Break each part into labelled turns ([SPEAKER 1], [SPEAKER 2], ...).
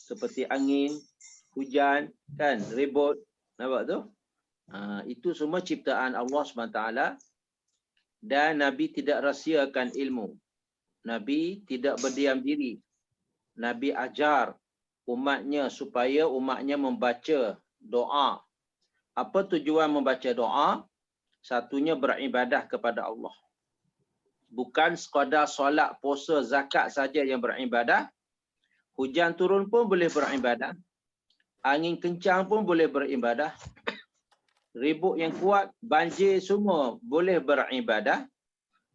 [SPEAKER 1] Seperti angin, hujan, kan, ribut, nampak tu? Itu semua ciptaan Allah SWT, dan Nabi tidak rahsiakan ilmu. Nabi tidak berdiam diri. Nabi ajar umatnya supaya umatnya membaca doa. Apa tujuan membaca doa? Satunya beribadah kepada Allah. Bukan sekadar solat, puasa, zakat saja yang beribadah. Hujan turun pun boleh beribadah. Angin kencang pun boleh beribadah. Ribut yang kuat, banjir, semua boleh beribadah.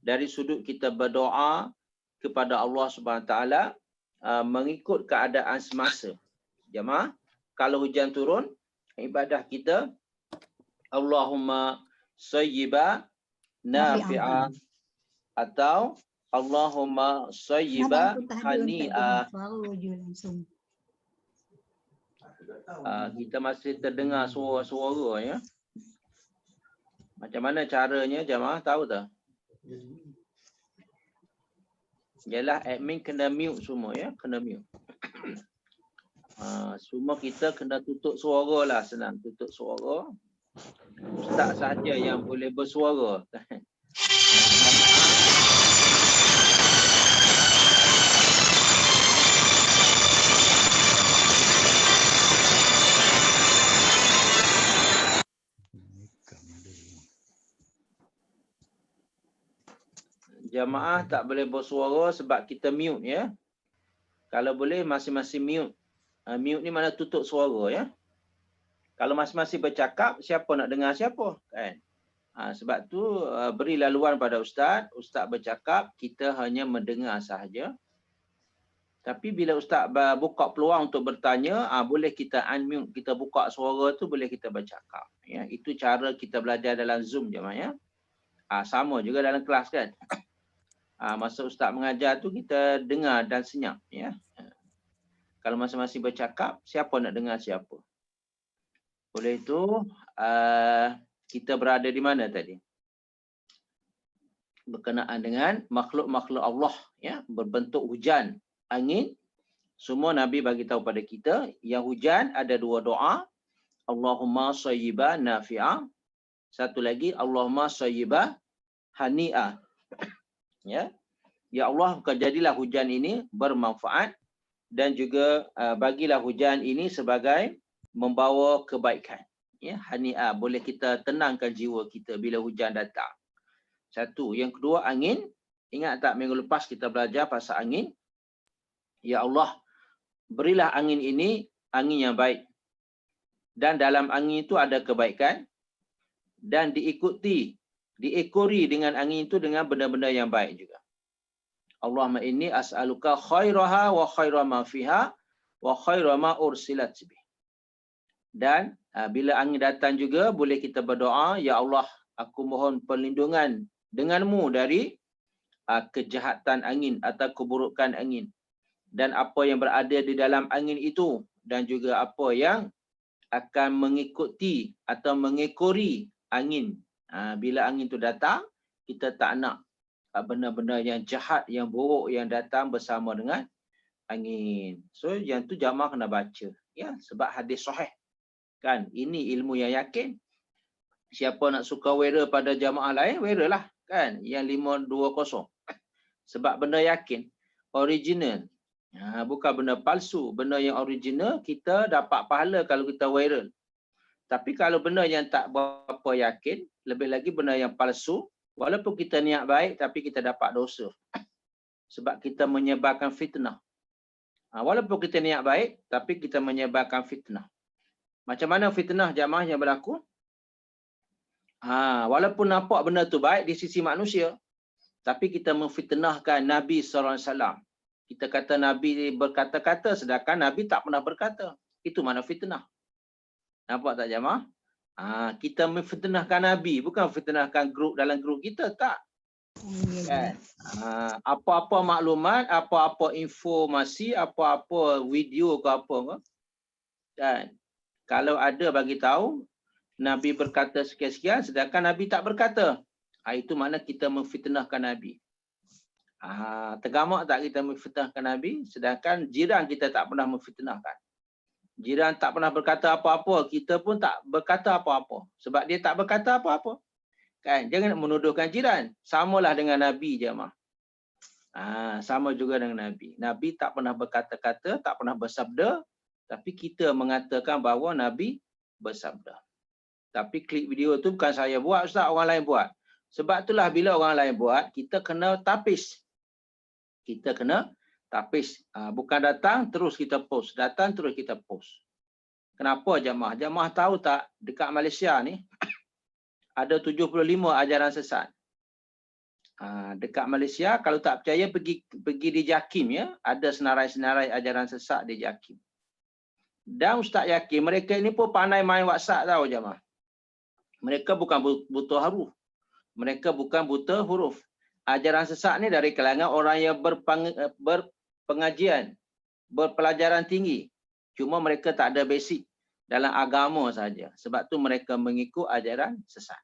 [SPEAKER 1] Dari sudut kita berdoa kepada Allah SWT mengikut keadaan semasa. Jemaah, kalau hujan turun, ibadah kita Allahumma sayyiba nafi'a atau Allahumma sayyiba hani'a. Kita masih terdengar suara-suara ya. Macam mana caranya jemaah, tahu tak? Yalah, admin kena mute semua ya, kena mute. Semua kita kena tutup suara lah, senang tutup suara. Ustaz saja yang boleh bersuara. Jamaah tak boleh bersuara sebab kita mute ya. Kalau boleh masing-masing mute. Mute ni mana tutup suara ya. Kalau masing-masing bercakap, siapa nak dengar siapa kan? Sebab tu beri laluan pada ustaz. Ustaz bercakap, kita hanya mendengar sahaja. Tapi bila ustaz buka peluang untuk bertanya, boleh kita unmute, kita buka suara tu, boleh kita bercakap. Ya, itu cara kita belajar dalam Zoom jemaah ya. Sama juga dalam kelas kan. Masa ustaz mengajar tu kita dengar dan senyap ya. Kalau masing-masing bercakap, siapa nak dengar siapa. Oleh itu kita berada di mana tadi? Berkenaan dengan makhluk-makhluk Allah ya, berbentuk hujan, angin. Semua Nabi bagi tahu pada kita, yang hujan ada dua doa. Allahumma sayyiba nafi'a. Satu lagi Allahumma sayyiba hani'a. Ya. Ya Allah, jadilah hujan ini bermanfaat dan juga bagilah hujan ini sebagai membawa kebaikan. Ya, hani'a, boleh kita tenangkan jiwa kita bila hujan datang. Satu. Yang kedua, angin. Ingat tak minggu lepas kita belajar pasal angin? Ya Allah, berilah angin ini angin yang baik. Dan dalam angin itu ada kebaikan dan diekori dengan angin itu dengan benda-benda yang baik juga. Allahumma inni as'aluka khairaha wa khaira ma fiha wa khaira ma ursilat bih. Dan bila angin datang juga boleh kita berdoa, ya Allah, aku mohon perlindungan denganmu dari kejahatan angin atau keburukan angin dan apa yang berada di dalam angin itu, dan juga apa yang akan mengikuti atau mengekori angin. Bila angin itu datang, kita tak nak benda-benda yang jahat, yang buruk yang datang bersama dengan angin. So yang tu jamaah kena baca ya, sebab hadis sahih kan. Ini ilmu yang yakin. Siapa nak suka wera pada jamaah lain, weralah kan, yang 520. Sebab benda yakin, original. Bukan benda palsu. Benda yang original kita dapat pahala kalau kita viral. Tapi kalau benda yang tak berapa yakin, lebih lagi benda yang palsu, walaupun kita niat baik tapi kita dapat dosa. Sebab kita menyebarkan fitnah. Walaupun kita niat baik tapi kita menyebarkan fitnah. Macam mana fitnah jamaah yang berlaku? Walaupun nampak benda tu baik di sisi manusia, tapi kita memfitnahkan Nabi SAW. Kita kata Nabi berkata-kata sedangkan Nabi tak pernah berkata. Itu mana fitnah. Nampak tak jamaah? Kita memfitnahkan Nabi, bukan fitnahkan grup dalam grup kita, tak. Kan? Apa-apa maklumat, apa-apa informasi, apa-apa video ke apa ke. Kan? Kalau ada bagi tahu Nabi berkata sekian-sekian sedangkan Nabi tak berkata. Itu makna kita memfitnahkan Nabi. Tergamak tak kita memfitnahkan Nabi, sedangkan jiran kita tak pernah memfitnahkan. Jiran tak pernah berkata apa-apa, kita pun tak berkata apa-apa. Sebab dia tak berkata apa-apa. Kan? Jangan menuduhkan jiran. Samalah dengan Nabi jemaah. Sama juga dengan Nabi. Nabi tak pernah berkata-kata, tak pernah bersabda, tapi kita mengatakan bahawa Nabi bersabda. Tapi klip video tu bukan saya buat, Ustaz, orang lain buat. Sebab itulah bila orang lain buat, kita kena tapis. Kita kena tapis. Bukan datang terus kita post. Datang terus kita post. Kenapa jemaah? Jemaah tahu tak dekat Malaysia ni ada 75 ajaran sesat. Dekat Malaysia, kalau tak percaya pergi di JAKIM ya, ada senarai-senarai ajaran sesat di JAKIM. Dan Ustaz yakin mereka ini pun pandai main WhatsApp tahu jemaah. Mereka bukan buta huruf. Mereka bukan buta huruf. Ajaran sesat ni dari kalangan orang yang berpengajian, berpelajaran tinggi. Cuma mereka tak ada basic dalam agama saja. Sebab tu mereka mengikut ajaran sesat.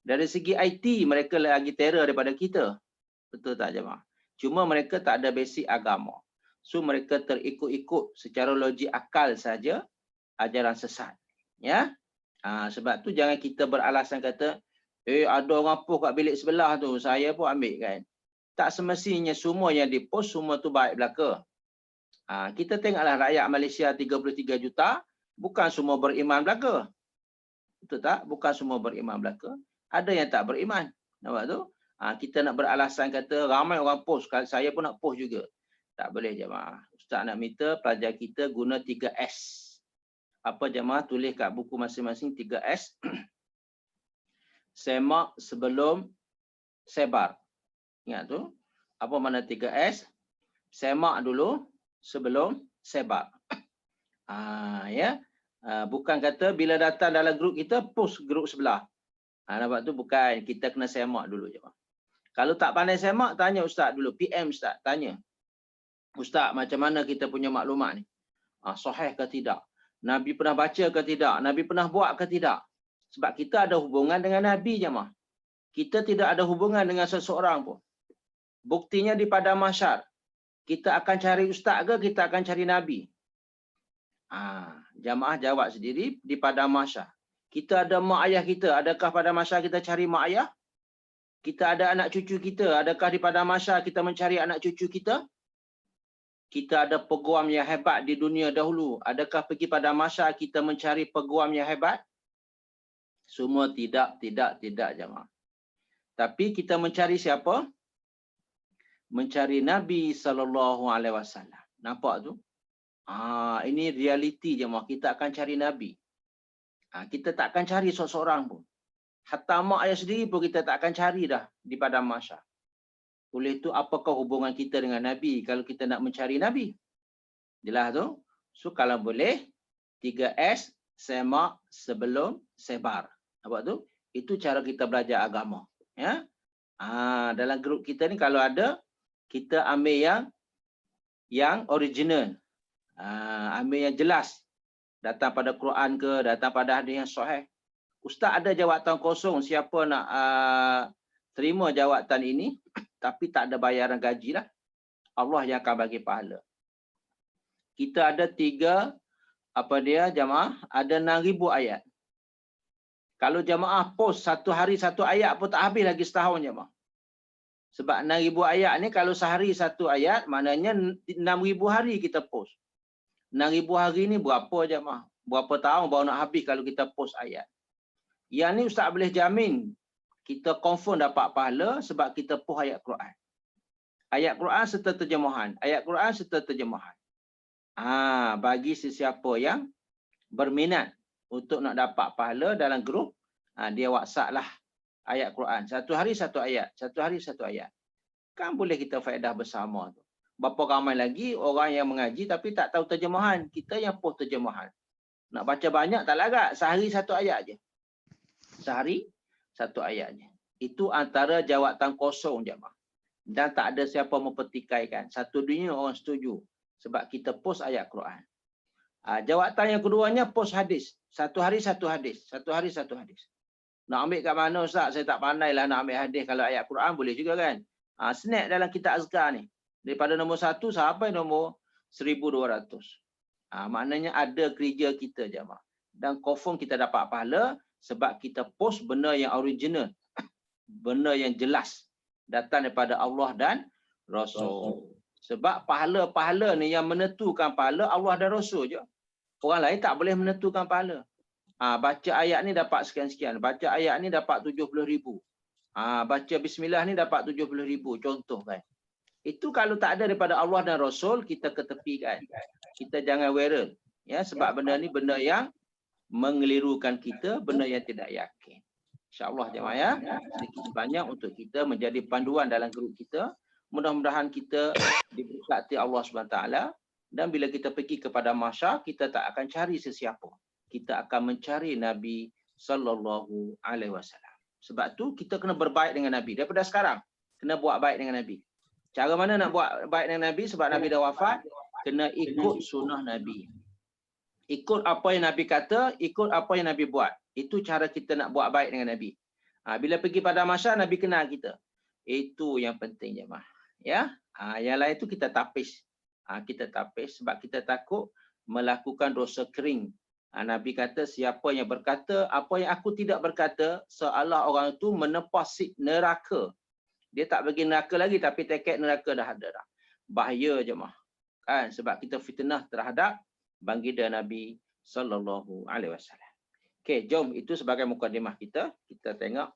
[SPEAKER 1] Dari segi IT, mereka lagi terror daripada kita. Betul tak jemaah? Cuma mereka tak ada basic agama. So mereka terikut-ikut secara logik akal saja ajaran sesat. Ya. Sebab tu jangan kita beralasan kata, ada orang post kat bilik sebelah tu, saya pun ambil kan. Tak semestinya semua yang dipost semua tu baik belaka. Kita tengoklah rakyat Malaysia 33 juta, bukan semua beriman belaka. Betul tak? Bukan semua beriman belaka. Ada yang tak beriman. Nampak tu? Kita nak beralasan kata ramai orang post, saya pun nak post juga. Tak boleh jemaah. Ustaz nak minta pelajar kita guna 3S. Apa jemaah tulis kat buku masing-masing 3S. Semak sebelum sebar. Ingat tu? Apa makna 3S? Semak dulu sebelum sebar. Ya. Bukan kata bila datang dalam grup kita post grup sebelah. Nampak tu? Bukan. Kita kena semak dulu je. Kalau tak pandai semak, tanya Ustaz dulu. PM Ustaz, tanya. Ustaz, macam mana kita punya maklumat ni? Sahih ke tidak? Nabi pernah baca ke tidak? Nabi pernah buat ke tidak? Sebab kita ada hubungan dengan Nabi jemaah. Kita tidak ada hubungan dengan seseorang pun. Buktinya di padang mahsyar. Kita akan cari ustaz ke kita akan cari Nabi? Jamaah jawab sendiri di padang mahsyar. Kita ada mak ayah kita. Adakah pada mahsyar kita cari mak ayah? Kita ada anak cucu kita. Adakah di padang mahsyar kita mencari anak cucu kita? Kita ada peguam yang hebat di dunia dahulu. Adakah pergi pada mahsyar kita mencari peguam yang hebat? Semua tidak jemaah. Tapi kita mencari siapa? Mencari Nabi SAW. Nampak tu? Ini realiti jemaah. Kita akan cari Nabi. Kita tak akan cari seseorang pun. Hatta mak ayah sendiri pun kita tak akan cari dah di padang mahsyar. Oleh itu, apakah hubungan kita dengan Nabi kalau kita nak mencari Nabi? Jelas tu? So, kalau boleh, 3S, semak sebelum sebar. Nampak tu? Itu cara kita belajar agama. Ya? Dalam grup kita ni kalau ada, kita ambil yang original. Ambil yang jelas. Datang pada Quran ke, datang pada hadis yang sahih. Ustaz ada jawatan kosong, siapa nak terima jawatan ini, tapi tak ada bayaran gaji lah. Allah yang akan bagi pahala. Kita ada jamaah, ada 6,000 ayat. Kalau jamaah post satu hari satu ayat pun tak habis lagi setahun jamaah. Sebab 6,000 ayat ni kalau sehari satu ayat, maknanya 6,000 hari kita post. 6,000 hari ni berapa jamaah? Berapa tahun baru nak habis kalau kita post ayat. Yang ni Ustaz boleh jamin kita confirm dapat pahala sebab kita post ayat Quran. Ayat Quran serta terjemahan. Ayat Quran serta terjemahan. Bagi sesiapa yang berminat untuk nak dapat pahala dalam grup, dia WhatsApp lah ayat Quran. Satu hari satu ayat. Satu hari satu ayat. Kan boleh kita faedah bersama tu. Berapa ramai lagi orang yang mengaji tapi tak tahu terjemahan. Kita yang post terjemahan. Nak baca banyak tak larat. Sehari satu ayat je. Sehari satu ayat je. Itu antara jawatan kosong jemaah. Dan tak ada siapa mempertikaikan. Satu dunia orang setuju. Sebab kita post ayat Quran. Jawatan yang keduanya post hadis. Satu hari satu hadis. Satu hari satu hadis. Nak ambil kat mana Ustaz? Saya tak pandai lah nak ambil hadis. Kalau ayat Quran boleh juga kan. Snack dalam kitab azkar ni. Daripada nombor 1 sampai nombor 1200. Maknanya ada kerja kita jemaah. Dan confirm kita dapat pahala sebab kita post benda yang original. Benda yang jelas. Datang daripada Allah dan Rasul. Sebab pahala-pahala ni yang menentukan pahala Allah dan Rasul je. Orang lain tak boleh menentukan pahala. Baca ayat ni dapat sekian-sekian. Baca ayat ni dapat 70,000. Baca bismillah ni dapat 70,000. Contoh kan. Itu kalau tak ada daripada Allah dan Rasul, kita ketepikan. Kita jangan viral. Ya, sebab benda ni benda yang mengelirukan kita, benda yang tidak yakin. InsyaAllah jemaah ya. Sedikit banyak untuk kita menjadi panduan dalam grup kita. Mudah-mudahan kita diberkati Allah SWT. Dan bila kita pergi kepada mahsyar, kita tak akan cari sesiapa. Kita akan mencari Nabi sallallahu alaihi wasallam. Sebab tu kita kena berbaik dengan Nabi. Daripada sekarang, kena buat baik dengan Nabi. Cara mana nak buat baik dengan Nabi? Sebab Nabi dah wafat, kena ikut sunnah Nabi. Ikut apa yang Nabi kata, ikut apa yang Nabi buat. Itu cara kita nak buat baik dengan Nabi. Bila pergi pada mahsyar, Nabi kenal kita. Itu yang penting jemaah. Ya, yang lain tu kita tapis. Kita tapis sebab kita takut melakukan dosa kering. Nabi kata siapa yang berkata apa yang aku tidak berkata, seolah orang itu menepah sip neraka. Dia tak bagi neraka lagi tapi tiket neraka dah ada dah. Bahaya jemaah. Kan sebab kita fitnah terhadap baginda Nabi sallallahu alaihi wasallam. Okey, jom itu sebagai mukadimah kita. Kita tengok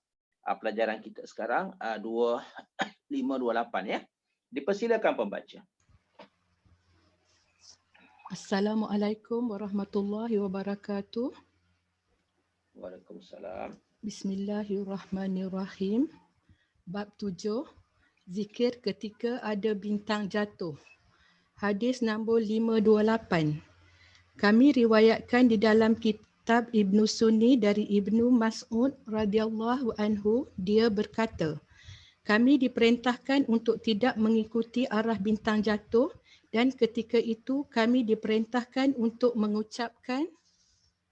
[SPEAKER 1] pelajaran kita sekarang 2528 ya. Dipersilakan pembaca.
[SPEAKER 2] Assalamualaikum warahmatullahi wabarakatuh.
[SPEAKER 1] Waalaikumsalam.
[SPEAKER 2] Bismillahirrahmanirrahim. Bab 7, zikir ketika ada bintang jatuh. Hadis nombor 528. Kami riwayatkan di dalam kitab Ibnu Sunni dari Ibnu Mas'ud radhiyallahu anhu, dia berkata, kami diperintahkan untuk tidak mengikuti arah bintang jatuh dan ketika itu kami diperintahkan untuk mengucapkan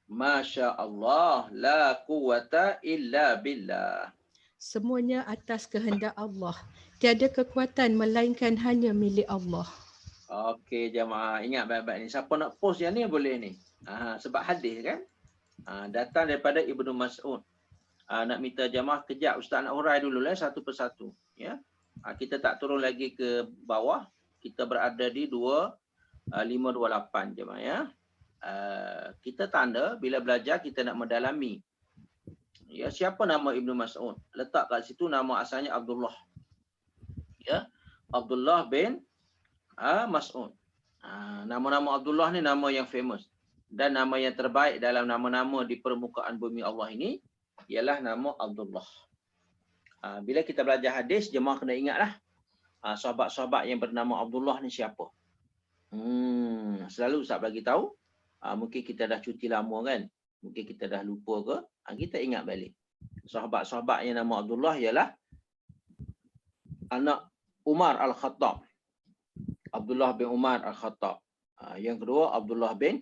[SPEAKER 1] Masya Allah, la quwata illa billah.
[SPEAKER 2] semuanya atas kehendak Allah. Tiada kekuatan melainkan hanya milik Allah.
[SPEAKER 1] Okey jemaah, ingat baik-baik ni. Siapa nak post yang ni boleh ni. Sebab hadis kan. Datang daripada Ibnu Mas'ud. Nak minta jemaah kejap Ustaz nak hurai dulu lah satu persatu. Ya. Kita tak turun lagi ke bawah. Kita berada di 2528 jemaah ya. Kita tanda bila belajar kita nak mendalami. Ya, siapa nama Ibnu Mas'ud? Letak kat situ nama asalnya Abdullah. Ya. Abdullah bin Mas'ud. Nama-nama Abdullah ni nama yang famous. Dan nama yang terbaik dalam nama-nama di permukaan bumi Allah ini ialah nama Abdullah. Bila kita belajar hadis, jemaah kena ingatlah sahabat-sahabat yang bernama Abdullah ni siapa. Selalu Ustaz bagi tahu. Mungkin kita dah cuti lama kan. Mungkin kita dah lupa ke. Kita ingat balik. Sahabat-sahabat yang nama Abdullah ialah anak Umar Al-Khattab. Abdullah bin Umar Al-Khattab. Yang kedua Abdullah bin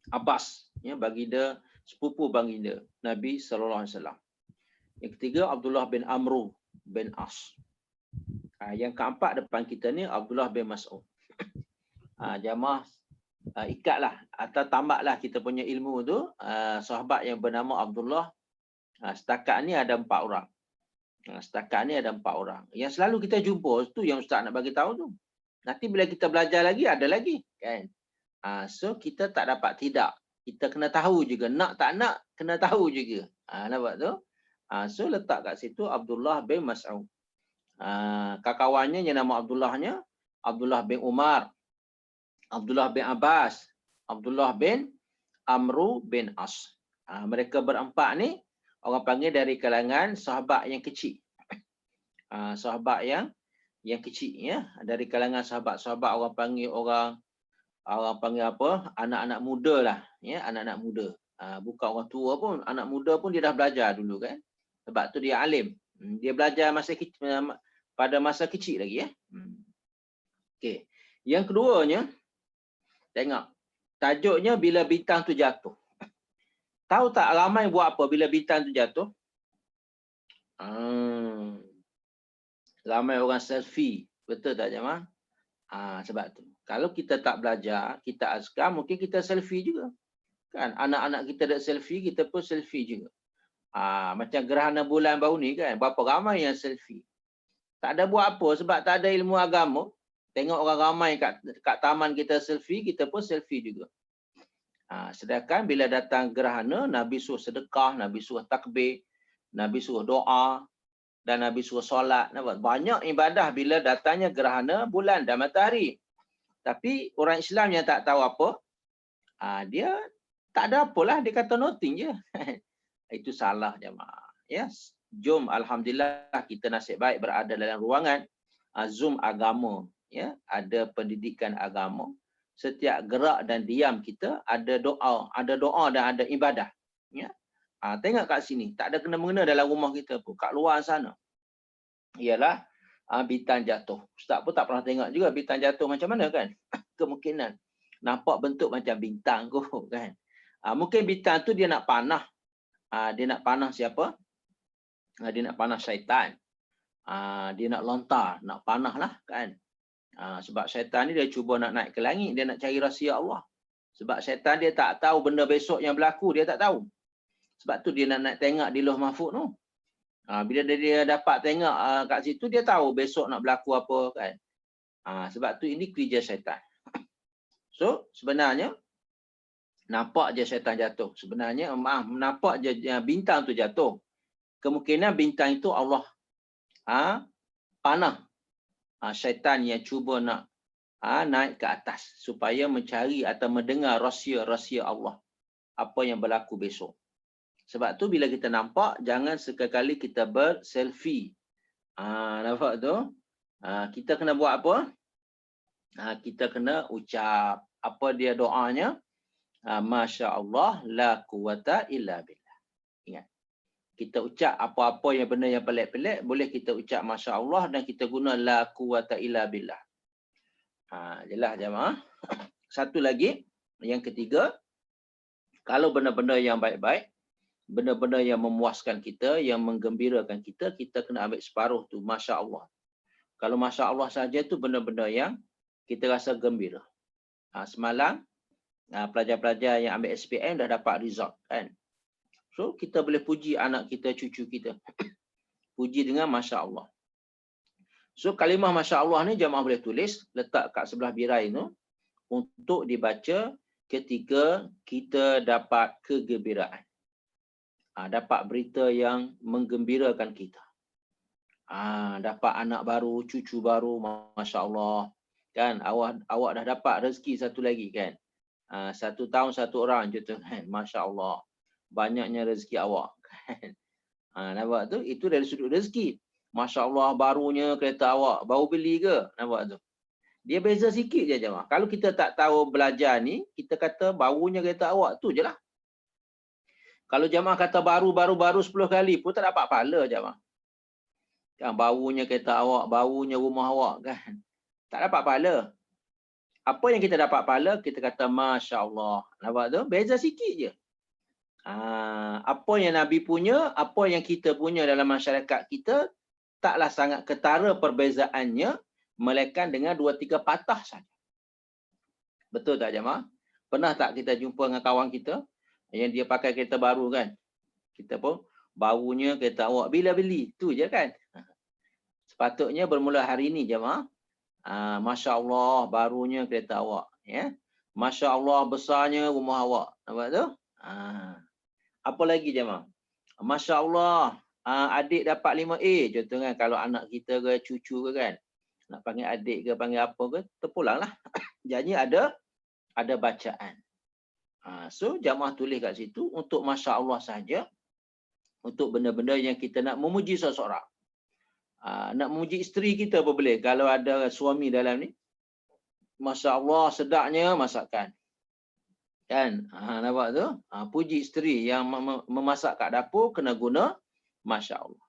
[SPEAKER 1] Abbas, ya, baginda sepupu baginda Nabi sallallahu alaihi wasallam. Yang ketiga Abdullah bin Amru bin As. Yang keempat depan kita ni Abdullah bin Mas'ud. Jamaah ikatlah atau tambahlah kita punya ilmu tu, sahabat yang bernama Abdullah. Setakat ni ada 4 orang. Setakat ni ada 4 orang. Yang selalu kita jumpa tu yang Ustaz nak bagi tahu tu. Nanti bila kita belajar lagi ada lagi kan. So kita tak dapat tidak. Kita kena tahu juga. Nak tak nak kena tahu juga. Nampak tu? So letak kat situ Abdullah bin Mas'ud. Kawannya yang nama Abdullahnya Abdullah bin Umar, Abdullah bin Abbas, Abdullah bin Amru bin As. Mereka berempat ni orang panggil dari kalangan sahabat yang kecil. Sahabat yang kecil ya, dari kalangan sahabat-sahabat orang panggil apa? Anak-anak muda lah, ya, anak-anak muda. Bukan orang tua pun, anak muda pun dia dah belajar dulu kan. Sebab tu dia alim. Dia belajar pada masa kecil lagi ya. Okey. Yang keduanya tengok tajuknya bila bintang tu jatuh. Tahu tak ramai buat apa bila bintang tu jatuh? Ramai orang selfie. Betul tak jemaah? Sebab tu. Kalau kita tak belajar, kita azkar, mungkin kita selfie juga. Kan? Anak-anak kita ada selfie, kita pun selfie juga. Macam gerhana bulan baru ni kan, berapa ramai yang selfie. Tak ada buat apa sebab tak ada ilmu agama. Tengok orang ramai kat taman kita selfie, kita pun selfie juga. Sedangkan bila datang gerhana, Nabi suruh sedekah, Nabi suruh takbir, Nabi suruh doa, dan Nabi suruh solat. Banyak ibadah bila datangnya gerhana bulan dan matahari. Tapi orang Islam yang tak tahu apa, dia tak ada apalah, dia kata nothing je. Itu salah jemaah. Yes. Jom, alhamdulillah kita nasib baik berada dalam ruangan Zoom agama, ya, ada pendidikan agama. Setiap gerak dan diam kita ada doa dan ada ibadah, ya. Tengok kat sini, tak ada kena-mengena dalam rumah kita pun, kat luar sana. Ialah bintang jatuh. Ustaz pun tak pernah tengok juga bintang jatuh macam mana kan? Kemungkinan nampak bentuk macam bintang kot kan. Mungkin bintang tu dia nak panah. Dia nak panah siapa? Dia nak panah syaitan. Dia nak lontar, nak panah lah kan. Sebab syaitan ni dia cuba nak naik ke langit, dia nak cari rahsia Allah. Sebab syaitan dia tak tahu benda besok yang berlaku, dia tak tahu. Sebab tu dia nak tengok di Lauh Mahfuz tu. Bila dia dapat tengok kat situ, dia tahu besok nak berlaku apa kan. Sebab tu ini kerja syaitan. So sebenarnya nampak je syaitan jatuh. Sebenarnya nampak je bintang tu jatuh. Kemungkinan bintang itu Allah panah syaitan yang cuba nak naik ke atas supaya mencari atau mendengar rahsia-rahsia Allah, apa yang berlaku besok. Sebab tu bila kita nampak, jangan sekali kita berselfie. Nampak tu? Kita kena buat apa? Kita kena ucap apa dia doanya? Masya Allah la quwata illa billah. Ingat. Kita ucap apa-apa yang benda yang pelik-pelik, boleh kita ucap Masya Allah dan kita guna la quwata illa billah. Jelas jemaah. Satu lagi, yang ketiga, kalau benda-benda yang baik-baik, benda-benda yang memuaskan kita, yang menggembirakan kita, kita kena ambil separuh tu, Masya Allah. Kalau Masya Allah saja tu benda-benda yang kita rasa gembira. Semalam, pelajar-pelajar yang ambil SPM dah dapat result kan. So, kita boleh puji anak kita, cucu kita. Puji dengan Masya Allah. So, kalimah Masya Allah ni jemaah boleh tulis, letak kat sebelah birai tu, untuk dibaca ketika kita dapat kegembiraan. Dapat berita yang menggembirakan kita. Dapat anak baru, cucu baru, Masya Allah. Kan, awak dah dapat rezeki satu lagi kan. 1 tahun 1 orang je tu kan, Masya Allah. Banyaknya rezeki awak. Nampak tu? Itu dari sudut rezeki. Masya Allah, barunya kereta awak. Baru beli ke? Nampak tu? Dia beza sikit je jemaah. Kalau kita tak tahu belajar ni, kita kata barunya kereta awak tu je lah. Kalau jemaah kata baru 10 kali pun tak dapat pahala jemaah. Kan, barunya kereta awak, barunya rumah awak kan. Tak dapat pahala. Apa yang kita dapat pahala, kita kata Masya Allah. Nampak tu? Beza sikit je. Apa yang Nabi punya, apa yang kita punya dalam masyarakat kita, taklah sangat ketara perbezaannya, melainkan dengan 2-3 patah saja. Betul tak jemaah? Pernah tak kita jumpa dengan kawan kita, yang dia pakai kereta baru kan? Kita pun, barunya kereta awak, bila beli? Tu je kan? Sepatutnya bermula hari ini jemaah. Masya Allah, barunya kereta awak. Ya? Masya Allah, besarnya rumah awak. Nampak tu? Apa lagi jemaah? Masya Allah, adik dapat 5A. Contoh kan, kalau anak kita ke, cucu ke kan, nak panggil adik ke, panggil apa ke, terpulang lah. Jadi ada bacaan. So, jemaah tulis kat situ, untuk Masya Allah saja, untuk benda-benda yang kita nak memuji seseorang. Nak memuji isteri kita apa boleh. Kalau ada suami dalam ni, Masya Allah, sedapnya masakan. Kan? Nampak tu? Puji isteri yang memasak kat dapur, kena guna Masya Allah.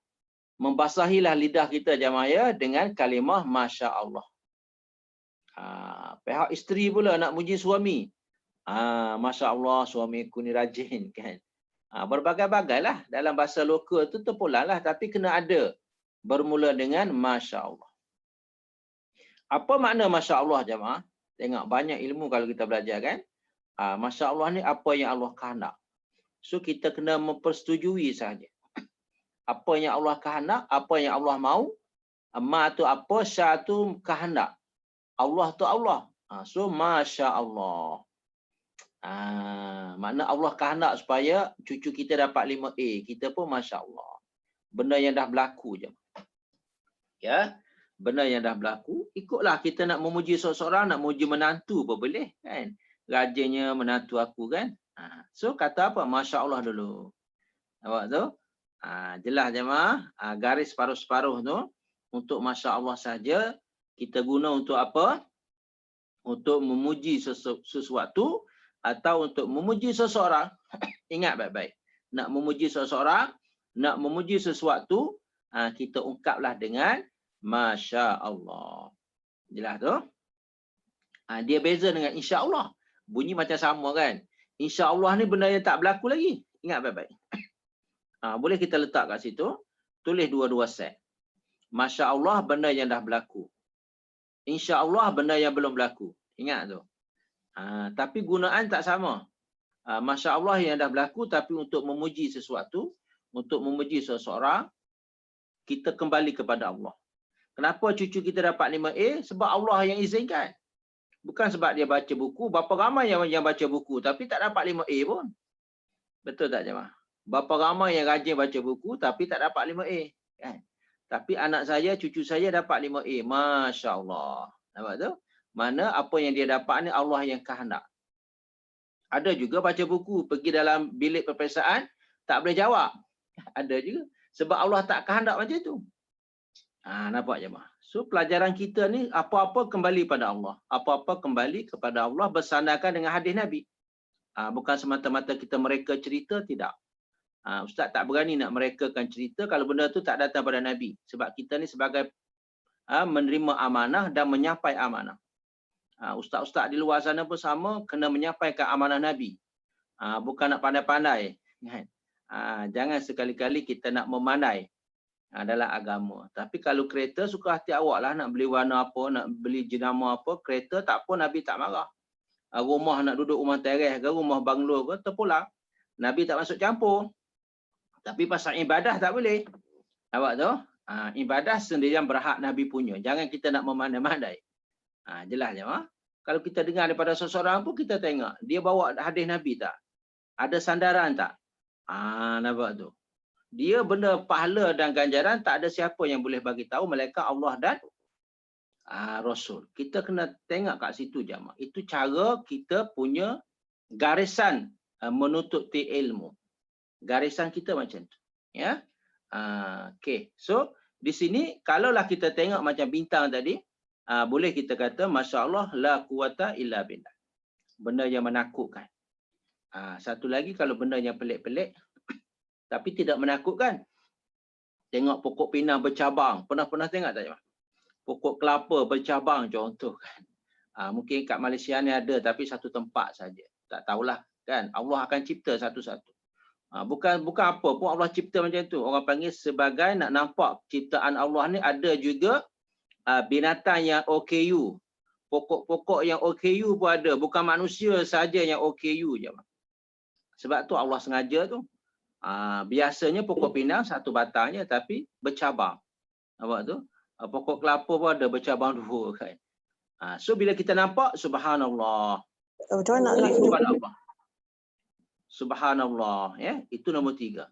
[SPEAKER 1] Membasahilah lidah kita jemaah dengan kalimah Masya Allah. Pihak isteri pula nak puji suami. Masya Allah, suamiku ni rajin kan. Berbagai-bagai lah. Dalam bahasa lokal tu terpulang lah. Tapi kena ada Bermula dengan Masya Allah. Apa makna Masya Allah jemaah? Tengok banyak ilmu kalau kita belajar kan. Masya Allah ni apa yang Allah kehendak. So kita kena mempersetujui saja. Apa yang Allah kehendak, apa yang Allah mahu. Ma tu apa, sya tu kehendak. Allah tu Allah. So Masya Allah. Makna Allah kehendak supaya cucu kita dapat 5A. Kita pun Masya Allah. Benda yang dah berlaku je. Ya, benda yang dah berlaku. Ikutlah kita nak memuji seseorang, nak memuji menantu pun boleh kan. Rajanya menantu aku kan. So kata apa? Masya Allah dulu. Nampak tu? Jelas jemaah. Garis separuh-separuh tu. Untuk Masya Allah saja. Kita guna untuk apa? Untuk memuji sesuatu. Atau untuk memuji seseorang. Ingat baik-baik. Nak memuji seseorang. Nak memuji sesuatu. Kita ungkaplah dengan Masya Allah. Jelas tu? Dia beza dengan Insya Allah. Bunyi macam sama kan. Insya Allah ni benda yang tak berlaku lagi. Ingat baik-baik. Boleh kita letak kat situ. Tulis dua-dua set. Masya Allah benda yang dah berlaku. Insya Allah benda yang belum berlaku. Ingat tu. Tapi gunaan tak sama. Masya Allah yang dah berlaku tapi untuk memuji sesuatu. Untuk memuji seseorang. Kita kembali kepada Allah. Kenapa cucu kita dapat 5A? Sebab Allah yang izinkan. Bukan sebab dia baca buku. Berapa ramai yang baca buku tapi tak dapat 5A pun. Betul tak jemaah? Berapa ramai yang rajin baca buku tapi tak dapat 5A. Kan? Tapi anak saya, cucu saya dapat 5A. Masya Allah. Nampak tu? Mana apa yang dia dapat ni Allah yang kehendak. Ada juga baca buku. Pergi dalam bilik peperiksaan. Tak boleh jawab. Ada juga. Sebab Allah tak kehendak macam tu. Nampak jemaah. So pelajaran kita ni apa-apa kembali pada Allah. Apa-apa kembali kepada Allah bersandarkan dengan hadis Nabi. Bukan semata-mata kita mereka cerita, tidak. Ustaz tak berani nak merekakan cerita kalau benda tu tak datang pada Nabi. Sebab kita ni sebagai menerima amanah dan menyampai amanah. Ustaz-ustaz di luar sana pun sama, kena menyampaikan amanah Nabi. Bukan nak pandai-pandai. Jangan sekali-kali kita nak memandai dalam agama. Tapi kalau kereta suka hati awak lah nak beli warna apa, nak beli jenama apa, kereta tak pun Nabi tak marah. Rumah nak duduk rumah teres ke, rumah banglo ke, terpulang. Nabi tak masuk campur. Tapi pasal ibadah tak boleh. Nampak tu? Ibadah sendirian berhak Nabi punya. Jangan kita nak memandai-mandai. Jelas je. Kalau kita dengar daripada seseorang pun kita tengok. Dia bawa hadis Nabi tak? Ada sandaran tak? Nampak tu? Dia benda pahala dan ganjaran tak ada siapa yang boleh bagi tahu malaikat Allah dan Rasul. Kita kena tengok kat situ jemaah. Itu cara kita punya garisan menuntut ilmu. Garisan kita macam tu. Ya. Okey. So di sini kalaulah kita tengok macam bintang tadi, boleh kita kata masya-Allah la quwata illa billah. Benda yang menakutkan. Satu lagi kalau benda yang pelik-pelik tapi tidak menakutkan. Tengok pokok pinang bercabang. Pernah tengok tak? Pokok kelapa bercabang contoh kan. Mungkin kat Malaysia ni ada tapi satu tempat saja. Tak tahulah kan. Allah akan cipta satu-satu. Bukan apa pun Allah cipta macam tu. Orang panggil sebagai nak nampak ciptaan Allah ni ada juga binatang yang OKU. Pokok-pokok yang OKU pun ada. Bukan manusia saja yang OKU je. Sebab tu Allah sengaja tu. Biasanya pokok pinang satu batangnya tapi bercabang. Nampak tu? Pokok kelapa pun ada bercabang dua kan. So bila kita nampak subhanallah.
[SPEAKER 3] Macam mana nak
[SPEAKER 1] Subhanallah. Subhanallah ya, itu nombor 3.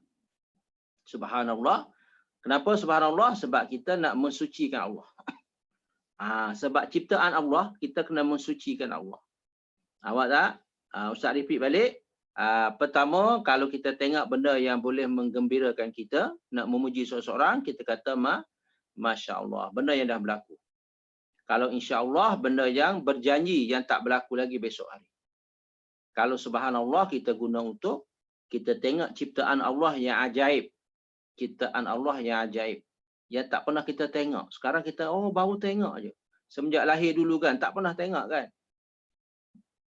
[SPEAKER 1] Subhanallah. Kenapa subhanallah? Sebab kita nak mensucikan Allah. Sebab ciptaan Allah kita kena mensucikan Allah. Awak tak? Ustaz repeat balik. Pertama, kalau kita tengok benda yang boleh menggembirakan kita, nak memuji seseorang, kita kata Masya Allah, benda yang dah berlaku. Kalau insya Allah, benda yang berjanji yang tak berlaku lagi besok hari. Kalau subhanallah, kita guna untuk kita tengok ciptaan Allah yang ajaib. Ciptaan Allah yang ajaib. Yang tak pernah kita tengok. Sekarang kita, baru tengok je. Semenjak lahir dulu kan, tak pernah tengok kan.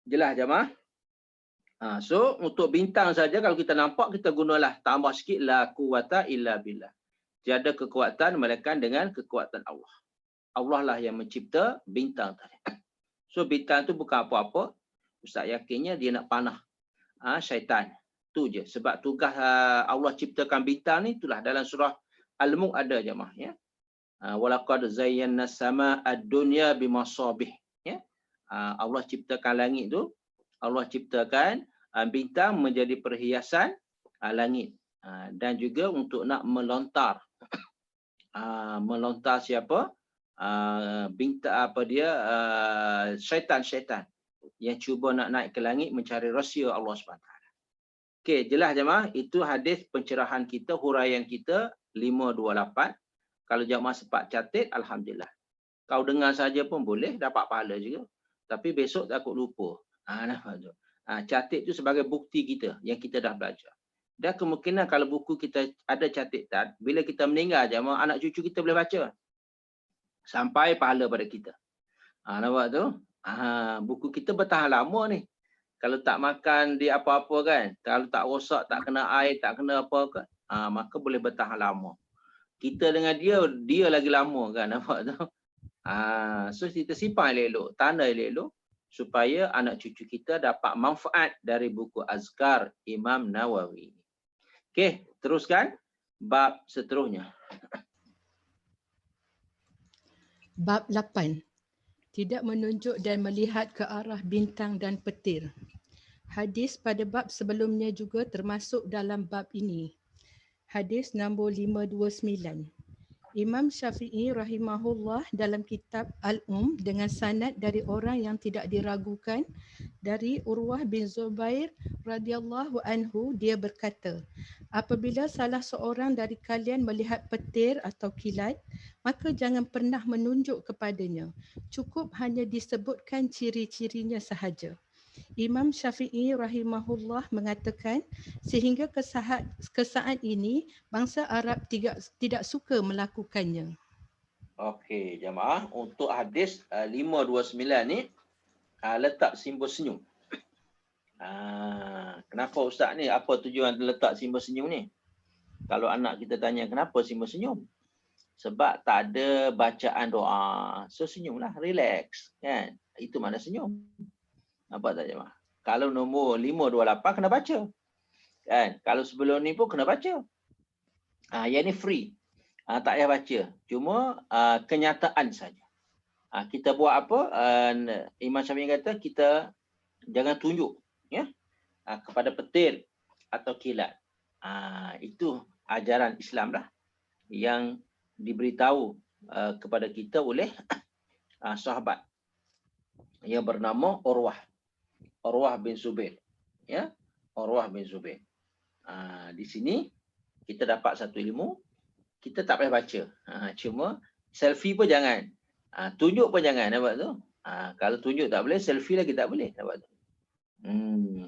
[SPEAKER 1] Jelas jemaah? So untuk bintang saja kalau kita nampak kita gunalah tambah sikit la quwata illa billah. Tiada kekuatan melainkan dengan kekuatan Allah. Allah lah yang mencipta bintang tadi. So bintang tu bukan apa-apa. Ustaz yakinnya dia nak panah syaitan. Tu je. Sebab tugas Allah ciptakan bintang ni itulah dalam surah Al-Mulk ada jemaah ya. Walaqad zayyana sama ad-dunya bimasabih ya. Allah ciptakan langit tu, Allah ciptakan bintang menjadi perhiasan langit. Dan juga untuk nak melontar melontar siapa? Bintang syaitan-syaitan yang cuba nak naik ke langit mencari rahsia Allah SWT. Okey, jelas jemaah, itu hadis pencerahan kita, huraian kita 528. Kalau jemaah sempat catat, alhamdulillah. Kau dengar saja pun boleh dapat pahala juga. Tapi besok takut lupa. Nampak tu. Catat tu sebagai bukti kita yang kita dah belajar. Dan kemungkinan kalau buku kita ada catatan, bila kita meninggal jemaah, anak cucu kita boleh baca. Sampai pahala pada kita. Nampak tu? Buku kita bertahan lama ni. Kalau tak makan dia apa-apa kan, kalau tak rosak, tak kena air, tak kena apa kan, maka boleh bertahan lama. Kita dengan dia lagi lama kan, nampak tu? So kita simpan elok-elok, tanda elok-elok supaya anak cucu kita dapat manfaat dari buku Azkar Imam Nawawi. Okey, teruskan bab seterusnya.
[SPEAKER 2] Bab 8. Tidak menunjuk dan melihat ke arah bintang dan petir. Hadis pada bab sebelumnya juga termasuk dalam bab ini. Hadis nombor 529. Imam Syafi'i rahimahullah dalam kitab dengan sanad dari orang yang tidak diragukan dari Urwah bin Zubair radhiyallahu anhu, dia berkata, apabila salah seorang dari kalian melihat petir atau kilat, maka jangan pernah menunjuk kepadanya. Cukup hanya disebutkan ciri-cirinya sahaja. Imam Syafi'i rahimahullah mengatakan sehingga ke saat ini bangsa Arab tidak suka melakukannya.
[SPEAKER 1] Okey, jemaah, untuk hadis 529 ni letak simbol senyum. Kenapa ustaz ni? Apa tujuan letak simbol senyum ni? Kalau anak kita tanya kenapa simbol senyum? Sebab tak ada bacaan doa. So senyumlah, relax kan? Itu makna senyum. Nampak tak jemaah? Kalau nombor 528 kena baca. Kan? Kalau sebelum ni pun kena baca. Yang ni free. Tak payah baca. Cuma kenyataan saja. Kita buat apa? Imam Syafi'i kata kita jangan tunjuk ya kepada petir atau kilat. Itu ajaran Islam lah yang diberitahu kepada kita oleh sahabat yang bernama Urwah bin Zubair. Ya, Urwah bin Zubair. Di sini kita dapat satu ilmu, kita tak payah baca. Cuma selfie pun jangan. Tunjuk pun jangan, nampak tu? Kalau tunjuk tak boleh, selfie lagi tak boleh, nampak tu?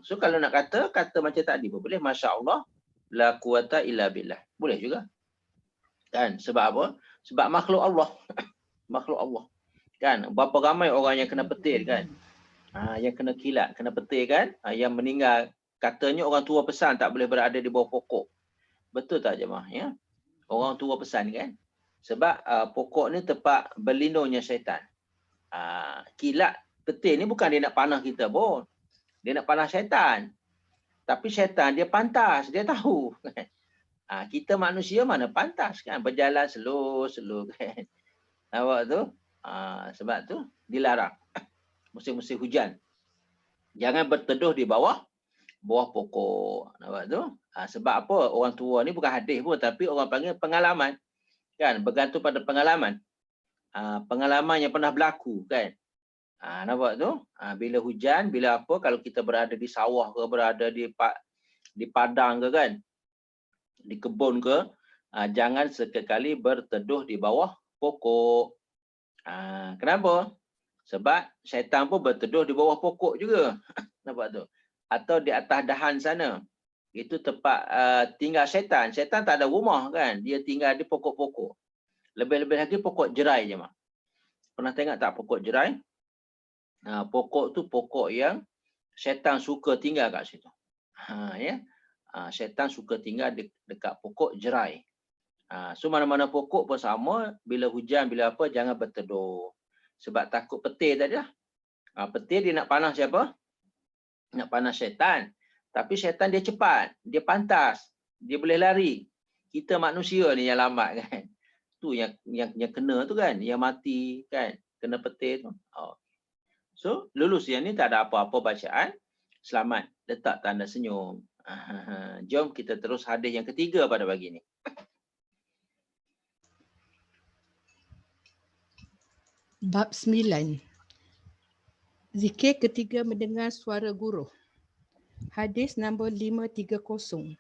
[SPEAKER 1] So kalau nak kata macam tadi pun boleh. Masya Allah, la quwata illa billah. Boleh juga. Kan? Sebab apa? Sebab makhluk Allah. Makhluk Allah. Kan? Berapa ramai orang yang kena petir kan? Yang kena kilat, kena petir kan? Yang meninggal. Katanya orang tua pesan tak boleh berada di bawah pokok. Betul tak jemaah? Ya? Orang tua pesan kan? Sebab pokok ni tempat berlindungnya syaitan. Kilat, petir ni bukan dia nak panah kita pun. Dia nak panah syaitan. Tapi syaitan dia pantas, dia tahu. Kita manusia mana pantas kan? Berjalan slow kan? Nampak tu? Sebab tu dilarang. Musim-musim hujan. Jangan berteduh di bawah pokok. Nampak tu? Sebab apa? Orang tua ni bukan hadis pun, tapi orang panggil pengalaman. Kan? Bergantung pada pengalaman. Pengalaman yang pernah berlaku kan? Nampak tu? Bila hujan, bila apa, kalau kita berada di sawah ke, berada di padang ke kan? Di kebun ke, jangan sekali berteduh di bawah pokok. Kenapa? Sebab syaitan pun berteduh di bawah pokok juga. Nampak tu? Atau di atas dahan sana. Itu tempat tinggal syaitan. Syaitan tak ada rumah kan. Dia tinggal di pokok-pokok. Lebih-lebih lagi pokok jerai je mak. Pernah tengok tak pokok jerai? Pokok tu pokok yang syaitan suka tinggal kat situ. Ya. Syaitan suka tinggal dekat pokok jerai. So mana-mana pokok pun sama, bila hujan, bila apa, jangan berteduh. Sebab takut petir tadi lah. Petir dia nak panah siapa? Nak panah syaitan. Tapi syaitan dia cepat, dia pantas, dia boleh lari. Kita manusia ni yang lambat kan. Tu yang kena tu kan, yang mati kan, kena petir tu. So lulus yang ni tak ada apa-apa bacaan, selamat, letak tanda senyum. Jom kita terus hadis yang ketiga pada pagi ni.
[SPEAKER 2] Bab 9. Zikir ketika mendengar suara guru. Hadis nombor 530.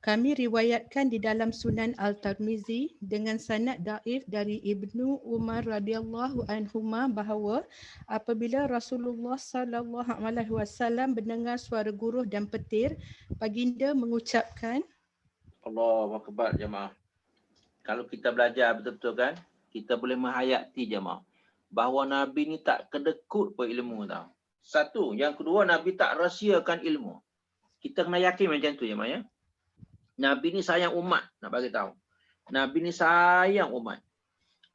[SPEAKER 2] Kami riwayatkan di dalam Sunan Al-Tirmizi dengan sanad daif dari Ibnu Umar radhiyallahu anhuma bahawa apabila Rasulullah sallallahu alaihi wasallam mendengar suara guruh dan petir, baginda mengucapkan,
[SPEAKER 1] Allahu akbar jemaah. Kalau kita belajar betul-betul kan, kita boleh menghayati jemaah bahawa Nabi ni tak kedekut pun ilmu tau. Satu, yang kedua Nabi tak rahsiakan ilmu. Kita kena yakin macam tu jemaah ya. Nabi ni sayang umat, nak bagi tahu. Nabi ni sayang umat.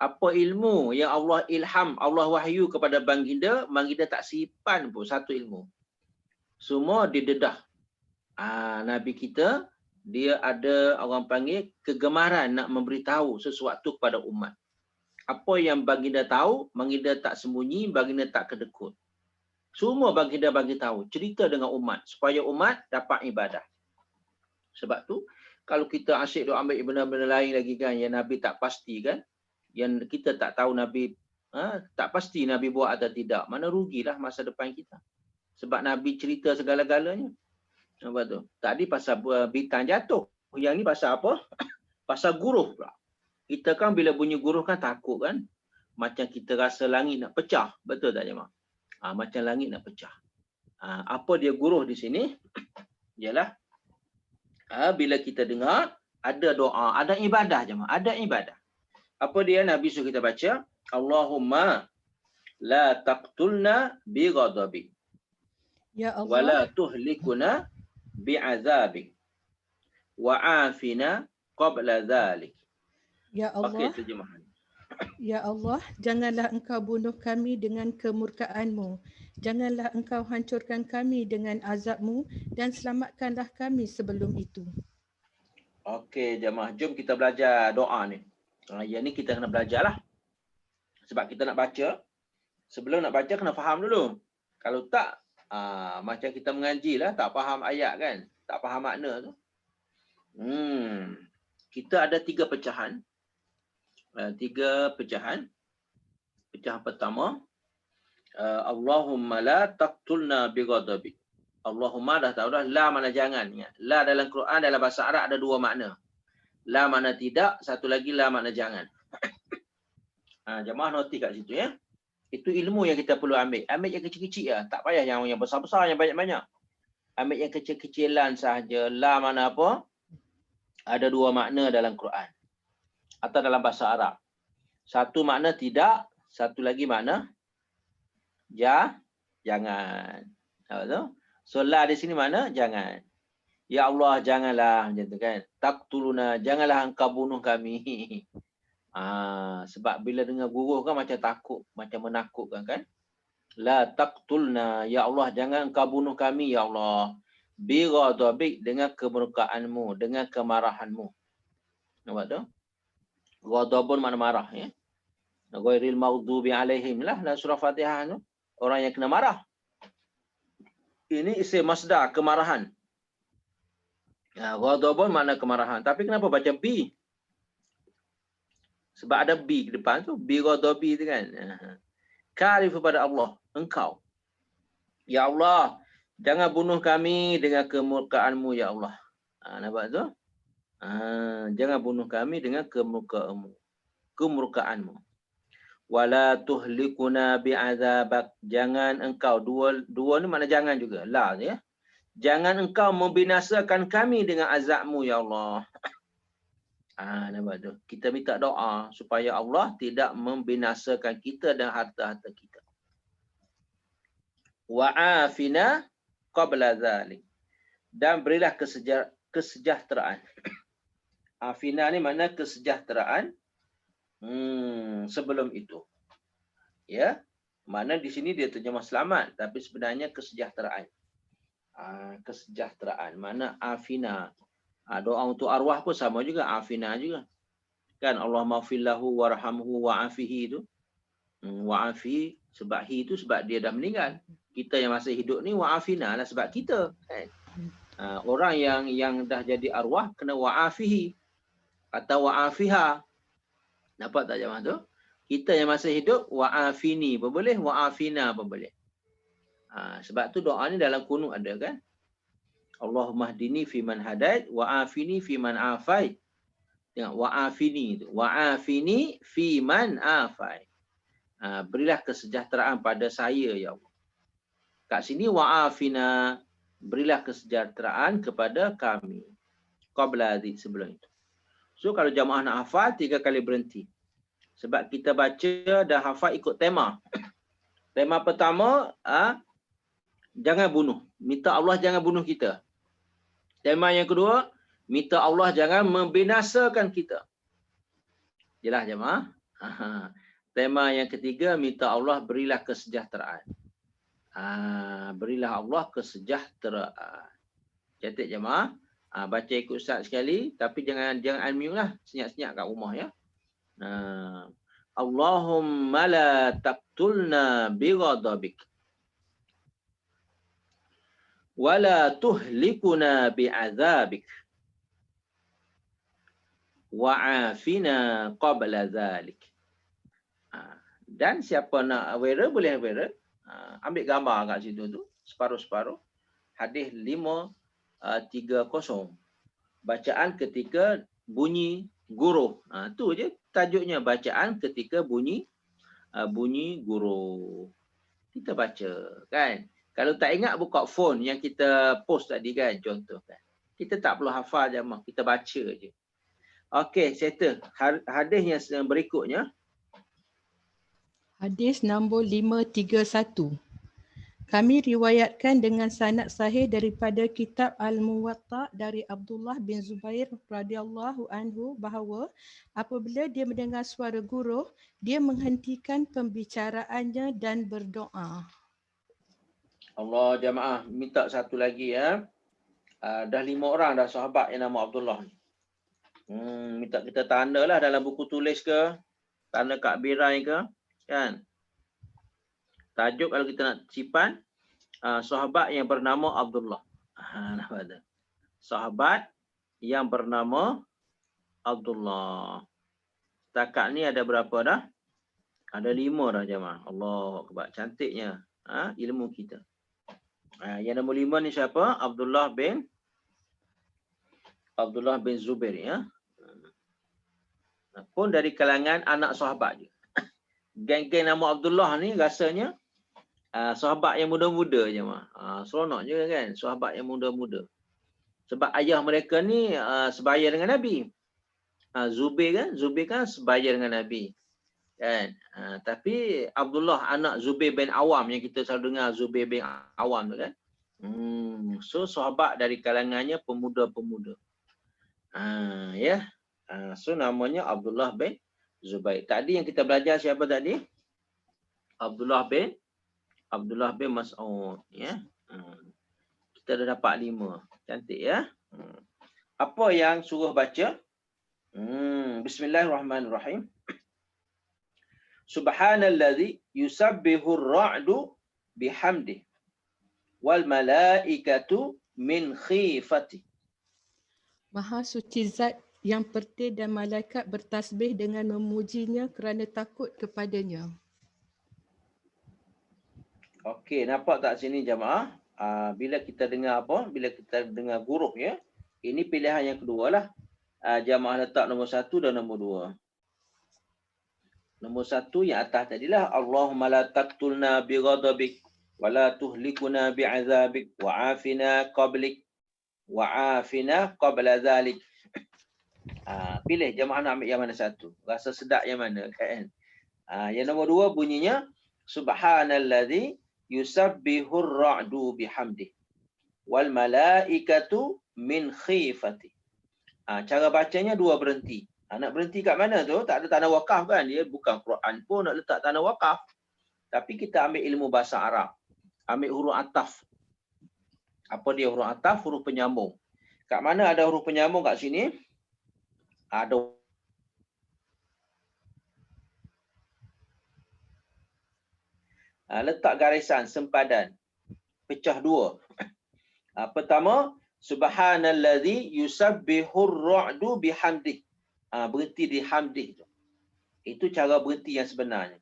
[SPEAKER 1] Apa ilmu yang Allah ilham, Allah wahyu kepada baginda, baginda tak simpan pun satu ilmu. Semua didedah. Nabi kita, dia ada orang panggil kegemaran nak memberitahu sesuatu kepada umat. Apa yang baginda tahu, baginda tak sembunyi, baginda tak kedekut. Semua baginda bagi tahu, cerita dengan umat supaya umat dapat ibadah. Sebab tu kalau kita asyik duk ambil benda-benda lain lagi kan yang Nabi tak pasti kan, yang kita tak tahu Nabi tak pasti Nabi buat atau tidak, mana rugilah masa depan kita. Sebab Nabi cerita segala-galanya. Nampak tu? Tadi pasal bintang jatuh. Yang ni pasal apa? Pasal guruh pula. Kita kan bila bunyi guruh kan takut kan? Macam kita rasa langit nak pecah. Betul tak jemaah? Macam langit nak pecah. Apa dia guruh di sini? Ialah bila kita dengar ada doa, ada ibadah jemaah, ada ibadah. Apa dia Nabi suruh kita baca? Allahumma la taqtulna bi ghadabi.
[SPEAKER 2] Ya Allah,
[SPEAKER 1] Wa la tuhlikuna bi azabik. Wa afina qabla dhalik.
[SPEAKER 2] Ya Allah,
[SPEAKER 1] Pakai terjemahan.
[SPEAKER 2] Ya Allah, janganlah engkau bunuh kami dengan kemurkaan-Mu. Janganlah engkau hancurkan kami dengan azab-Mu dan selamatkanlah kami sebelum itu.
[SPEAKER 1] Okey jemaah, jom kita belajar doa ni. Yang ni kita kena belajarlah. Sebab kita nak baca, sebelum nak baca kena faham dulu. Kalau tak, macam kita mengaji lah, tak faham ayat kan, tak faham makna tu. Kita ada 3 pecahan. 3 pecahan. Pecahan pertama, Allahumma la taqtulna bi ghadabi. Allahumma dah tahu dah, la mana jangan. La dalam Quran, dalam bahasa Arab ada 2 makna. La makna tidak, satu lagi la makna jangan. Jemaah noti kat situ ya. Itu ilmu yang kita perlu ambil. Ambil yang kecil-kecil lah. Tak payah yang besar-besar, yang banyak-banyak. Ambil yang kecil-kecilan sahaja. La mana apa? Ada 2 makna dalam Quran. Atau dalam bahasa Arab. Satu makna tidak, satu lagi makna jangan. Tahu tu? So la di sini mana? Jangan. Ya Allah, janganlah macam tu kan. Taqtuluna, janganlah engkau bunuh kami. Sebab bila dengar guruh kan macam takut, macam menakutkan kan. La taqtulna, ya Allah, jangan engkau bunuh kami ya Allah. Bi ghadabik, dengan kemurkaanmu, dengan kemarahanmu. Nampak tu? Ghadabun makna marah ya. Ghairil maghdubi alaihim lah dalam surah Fatihah tu. Orang yang kena marah. Ini isim masdar, kemarahan. Ghadabun makna kemarahan. Tapi kenapa baca bi? Sebab ada bi ke depan tu. Bi ghadabi tu kan. Karif kepada Allah. Engkau. Ya Allah, jangan bunuh kami dengan kemurkaanmu ya Allah. Nampak tu? Jangan bunuh kami dengan kemurkaanmu. Wala tuhlikuna bi'azabak. Jangan engkau, dua ni makna jangan juga. La ya. Jangan engkau membinasakan kami dengan azabmu ya Allah. Nampak tu. Kita minta doa supaya Allah tidak membinasakan kita dan harta-harta kita. Wa'afina qabla dhalik. Dan berilah kesejahteraan. Afina ni makna kesejahteraan sebelum itu. Ya. Mana di sini dia terjemah selamat, tapi sebenarnya kesejahteraan. Kesejahteraan. Mana afina. Doa untuk arwah pun sama juga, afina juga. Kan Allah maghfirlahu warhamhu wa'afihi itu. Wa'afi sebab hi itu sebab dia dah meninggal. Kita yang masih hidup ni wa'afina lah sebab kita. Kan? Orang yang dah jadi arwah kena wa'afihi atau wa'afiha. Nampak tak jemaah tu? Kita yang masih hidup wa'afini pun boleh, wa'afina pun boleh. Sebab tu doa ni dalam kunut ada kan? Allahumma hdini fiman hadait wa'afini fiman afait. Tengok wa'afini tu. Wa'afini fiman afait. Berilah kesejahteraan pada saya ya Allah. Kat sini wa'afina, berilah kesejahteraan kepada kami. Qabla adzik, sebelum itu. So kalau jamaah nak hafal 3 kali berhenti. Sebab kita baca dan hafal ikut tema. Tema pertama, jangan bunuh. Minta Allah jangan bunuh kita. Tema yang kedua, minta Allah jangan membinasakan kita. Jelas jemaah? Tema yang ketiga, minta Allah berilah kesejahteraan. Berilah Allah kesejahteraan. Catat jemaah. Baca ikut Ustaz sekali, tapi jangan unmute lah. Senyap-senyap kat rumah ya. Allahumma la taqtulna bighadabik wa la tuhlikuna bi'adzabik wa'afina qabla dhalik. Dan siapa nak wera boleh wera. Ambil gambar kat situ tu, separuh-separuh. Hadis 530. Bacaan ketika bunyi guruh. Tu je tajuknya, bacaan ketika bunyi guruh. Kita baca kan. Kalau tak ingat buka phone yang kita post tadi kan, contoh kan. Kita tak perlu hafal jemaah, kita baca je. Okey, settle. Hadis yang berikutnya.
[SPEAKER 2] Hadis nombor 531. Kami riwayatkan dengan sanad sahih daripada kitab Al-Muwatta dari Abdullah bin Zubair radhiyallahu anhu bahawa apabila dia mendengar suara guruh, dia menghentikan pembicaraannya dan berdoa.
[SPEAKER 1] Allah jamaah, minta satu lagi ya. Dah 5 orang dah sahabat yang nama Abdullah ni. Minta kita tanda lah dalam buku tulis ke, tanda kat birai ke, kan. Tajuk kalau kita nak simpan, sahabat yang bernama Abdullah. Nampak tak? Sahabat yang bernama Abdullah. Setakat ni ada berapa dah? Ada 5 dah jemaah. Allahu Akbar. Cantiknya ilmu kita. Yang nombor 5 ni siapa? Abdullah bin Zubair ya. Pun dari kalangan anak sahabat je. Geng-geng nama Abdullah ni rasanya sahabat yang muda-muda je mah. Seronok juga kan, sahabat yang muda-muda. Sebab ayah mereka ni sebaya dengan Nabi. Zubair kan sebaya dengan Nabi. Kan? Tapi Abdullah anak Zubair bin Awam yang kita selalu dengar Zubair bin Awam tu kan. So sahabat dari kalangannya pemuda-pemuda. Ya. So namanya Abdullah bin Zubair. Tadi yang kita belajar siapa tadi? Abdullah bin Mas'ud ya. Kita dah dapat 5. Cantik ya. Apa yang suruh baca? Bismillahirrahmanirrahim. Subhanallazi yusabbihur ra'du bihamdi wal malaikatu min khifati.
[SPEAKER 2] Maha suci zat yang perti dan malaikat bertasbih dengan memujinya kerana takut kepadanya.
[SPEAKER 1] Okey, nampak tak sini jemaah? Bila kita dengar apa? Bila kita dengar guruh ya. Ini pilihan yang kedua lah. Jemaah letak nombor 1 dan nombor 2. Nombor 1 yang atas tadilah Allahumma la taqtulna bi ghadabik wa la tuhlikuna bi azabik wa afina qabla dhalik. Pilih jemaah nak ambil yang mana satu. Rasa sedap yang mana kan? Yang nombor 2 bunyinya subhanallazi yusabbihur ra'du bihamdi wal malaikatu min khifati. Cara bacanya dua berhenti. Nak berhenti kat mana tu? Tak ada tanda wakaf kan? Dia bukan Quran pun nak letak tanda wakaf. Tapi kita ambil ilmu bahasa Arab. Ambil huruf ataf. Apa dia huruf ataf? Huruf penyambung. Kat mana ada huruf penyambung kat sini? Ada letak garisan sempadan. Pecah dua. Pertama, subhanallazi yusabbihur ra'du bihamdih. Berhenti di hamdih tu. Itu cara berhenti yang sebenarnya.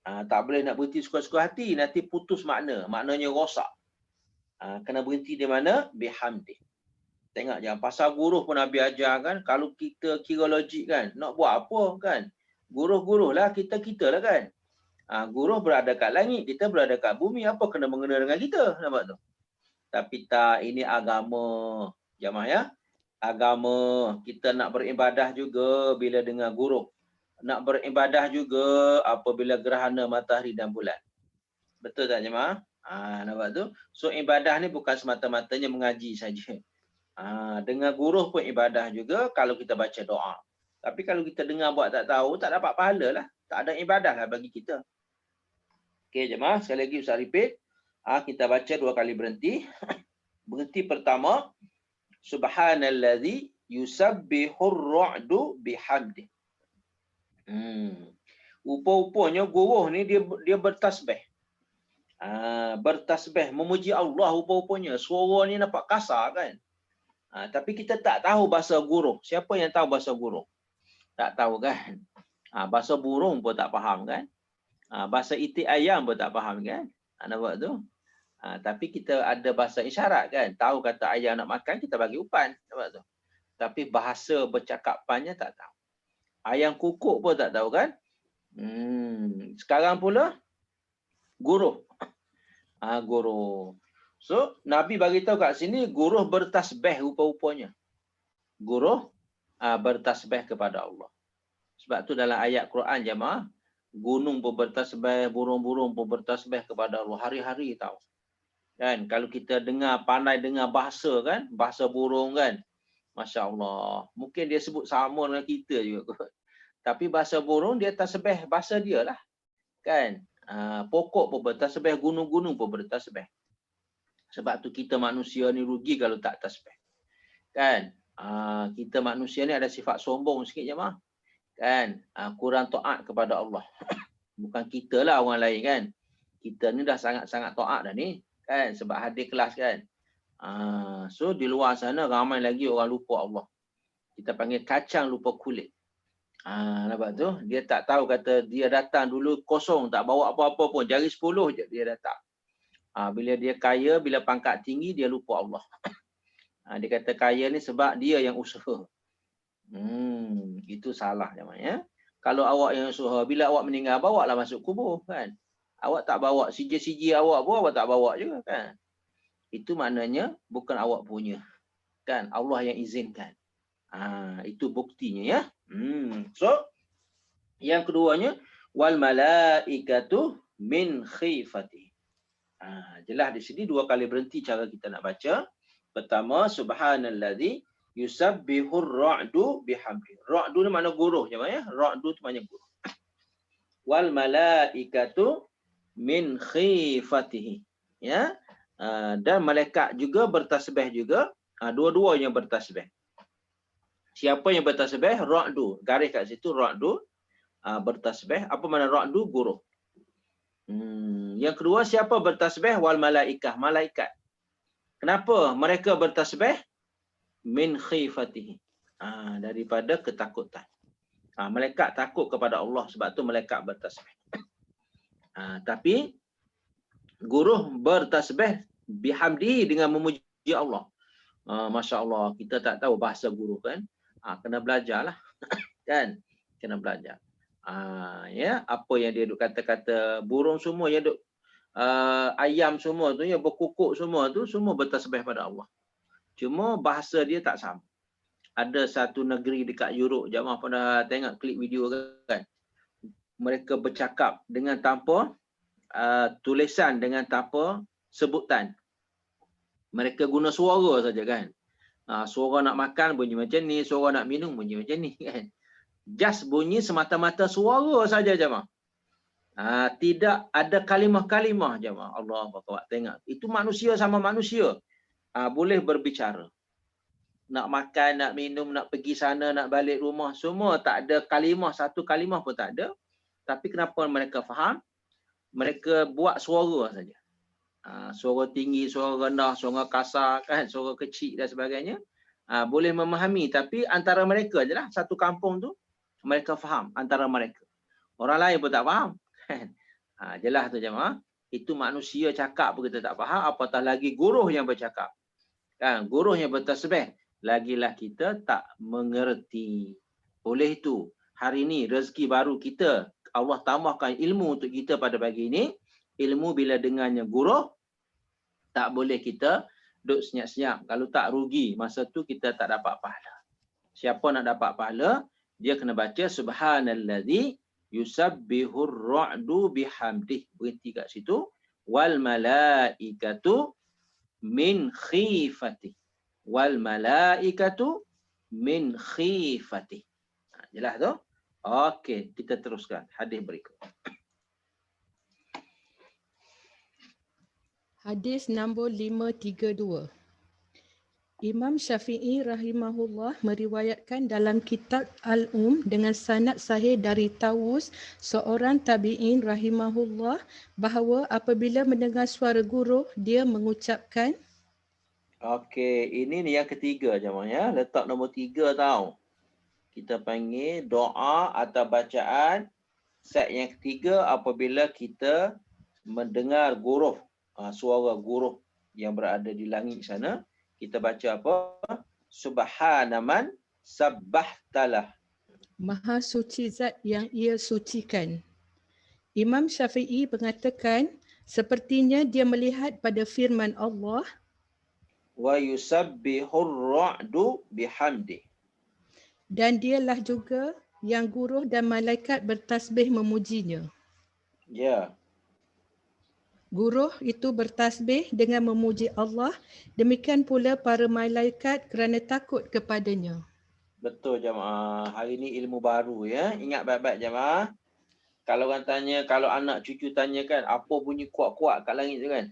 [SPEAKER 1] Tak boleh nak berhenti suka-suka hati, nanti putus makna. Maknanya rosak. Kena berhenti di mana? Bihamdih. Tengok jangan pasal guruh pun Nabi ajar kan. Kalau kita kira logik kan, nak buat apa kan? Guruh-guruh lah, kita lah kan. Guruh berada kat langit, kita berada kat bumi. Apa kena mengena dengan kita? Nampak tu? Tapi tak, ini agama. Jamaah ya. Agama. Kita nak beribadah juga bila dengar guruh. Nak beribadah juga apabila gerhana matahari dan bulan. Betul tak jemaah? Nampak tu? So ibadah ni bukan semata-matanya mengaji saja. Dengar guruh pun ibadah juga kalau kita baca doa. Tapi kalau kita dengar buat tak tahu, tak dapat pahala lah. Tak ada ibadah lah bagi kita. Okey jemaah, sekali lagi Ustaz repeat. Kita baca dua kali berhenti. Berhenti pertama, subhanallazi yusabbihur ra'du bihamdih. Rupa-rupanya guruh ni dia bertasbih. Bertasbih memuji Allah rupa-rupanya. Suara ni nampak kasar kan. Tapi kita tak tahu bahasa guruh. Siapa yang tahu bahasa guruh? Tak tahu kan. Bahasa burung pun tak faham kan. Bahasa itik ayam pun tak faham kan. Nampak tu? Tapi kita ada bahasa isyarat kan. Tahu kata ayam nak makan, kita bagi umpan. Nampak tu? Tapi bahasa bercakapannya tak tahu. Ayam kukuk pun tak tahu kan. Sekarang pula guruh. Guruh. So Nabi bagi tahu kat sini guruh bertasbih rupa-rupanya. Guruh bertasbih kepada Allah. Sebab tu dalam ayat Quran jemaah, gunung pun bertasbih, burung-burung pun bertasbih kepada Allah hari-hari tahu. Kan kalau kita dengar, pandai dengar bahasa kan, bahasa burung kan. Masya-Allah. Mungkin dia sebut sama dengan kita juga kot. Tapi bahasa burung dia tasbih bahasa dia lah. Kan? Pokok pun bertasbih, gunung-gunung pun bertasbih. Sebab tu kita manusia ni rugi kalau tak tasbih. Kan? Kita manusia ni ada sifat sombong sikit je mah. Kan? Kurang taat kepada Allah. Bukan kita lah, orang lain kan. Kita ni dah sangat-sangat taat dah ni. Kan? Sebab hadir kelas kan. So di luar sana ramai lagi orang lupa Allah. Kita panggil kacang lupa kulit. Nampak tu? Dia tak tahu kata dia datang dulu kosong, tak bawa apa-apa pun. Jari 10 je dia datang. Bila dia kaya, bila pangkat tinggi, dia lupa Allah. Dia kata kaya ni sebab dia yang usaha. Itu salah namanya. Kalau awak yang usaha, bila awak meninggal, bawa lah masuk kubur kan. Awak tak bawa, siji-siji awak pun awak tak bawa juga kan. Itu maknanya bukan awak punya. Kan? Allah yang izinkan. Itu buktinya ya. So yang keduanya wal malaikatu min khifati. Jelas di sini dua kali berhenti cara kita nak baca. Pertama subhanallazi yusabbihur ra'du bihamdi. Ra'du ni makna guruh je ya. Ra'du tu makna guruh. Wal malaikatu min khifatihi. Ya. Dan malaikat juga bertasbih juga. Dua-duanya bertasbih. Siapa yang bertasbih? Ra'du. Garis kat situ ra'du. Bertasbih. Apa makna ra'du? Guruh. Yang kedua, siapa bertasbih? Wal malaikah. Malaikat. Kenapa mereka bertasbih? Min khifatihi. Daripada ketakutan. Malaikat takut kepada Allah. Sebab tu malaikat bertasbih. Tapi guruh bertasbih bihamdi dengan memuji Allah. Masya Allah. Kita tak tahu bahasa guruh kan. Kena belajar lah. Kan? Kena belajar. Ya, apa yang dia duk kata-kata burung semua yang duk ayam semua tu yang berkukuk semua tu semua bertasbih pada Allah. Cuma bahasa dia tak sama. Ada satu negeri dekat Europe, jamaah pernah tengok klip video kan. Mereka bercakap dengan tanpa tulisan, dengan tanpa sebutan. Mereka guna suara saja kan. Suara nak makan bunyi macam ni, suara nak minum bunyi macam ni kan. Just bunyi semata-mata suara saja jemaah. Tidak ada kalimah-kalimah jemaah. Allah Akbar. Tengok. Itu manusia sama manusia. Boleh berbicara. Nak makan, nak minum, nak pergi sana, nak balik rumah. Semua tak ada kalimah. Satu kalimah pun tak ada. Tapi kenapa mereka faham? Mereka buat suara saja. Suara tinggi, suara rendah, suara kasar, kan, suara kecil dan sebagainya. Boleh memahami. Tapi antara mereka je lah. Satu kampung tu. Mereka faham antara mereka. Orang lain pun tak faham. Jelas tu jemaah. Itu manusia cakap pun kita tak faham. Apatah lagi guruh yang bercakap. Kan? Guruh yang bertasbih. Lagilah kita tak mengerti. Oleh itu, hari ini rezeki baru kita. Allah tambahkan ilmu untuk kita pada pagi ini. Ilmu bila dengannya guruh, tak boleh kita duduk senyap-senyap. Kalau tak rugi, masa tu kita tak dapat pahala. Siapa nak dapat pahala? Dia kena baca subhanallazi yusabbihur ra'du bihamdih. Berhenti kat situ. Wal malaikatu min khifati. Wal malaikatu min khifati. Jelas tu? Okey, kita teruskan hadis berikut.
[SPEAKER 2] Hadis nombor 532. Imam Syafi'i rahimahullah meriwayatkan dalam kitab Al-Um dengan sanad sahih dari Tawus, seorang tabi'in rahimahullah, bahawa apabila mendengar suara guru, dia mengucapkan.
[SPEAKER 1] Okey, ini ni yang ketiga jemaah ya. Letak nombor 3 tau. Kita panggil doa atau bacaan set yang ketiga apabila kita mendengar guruh, suara guruh yang berada di langit sana. Kita baca apa? Subhanaman sabbahtalah.
[SPEAKER 2] Maha suci zat yang ia sucikan. Imam Syafi'i mengatakan, sepertinya dia melihat pada firman Allah,
[SPEAKER 1] wa yusabbihur ra'du bihamdi.
[SPEAKER 2] Dan dialah juga yang guruh dan malaikat bertasbih memujinya.
[SPEAKER 1] Ya.
[SPEAKER 2] Guruh itu bertasbih dengan memuji Allah, demikian pula para malaikat kerana takut kepadanya.
[SPEAKER 1] Betul jemaah. Hari ini ilmu baru ya. Ingat baik-baik jemaah. Kalau orang tanya, kalau anak cucu tanya kan, apa bunyi kuat-kuat kat langit tu kan?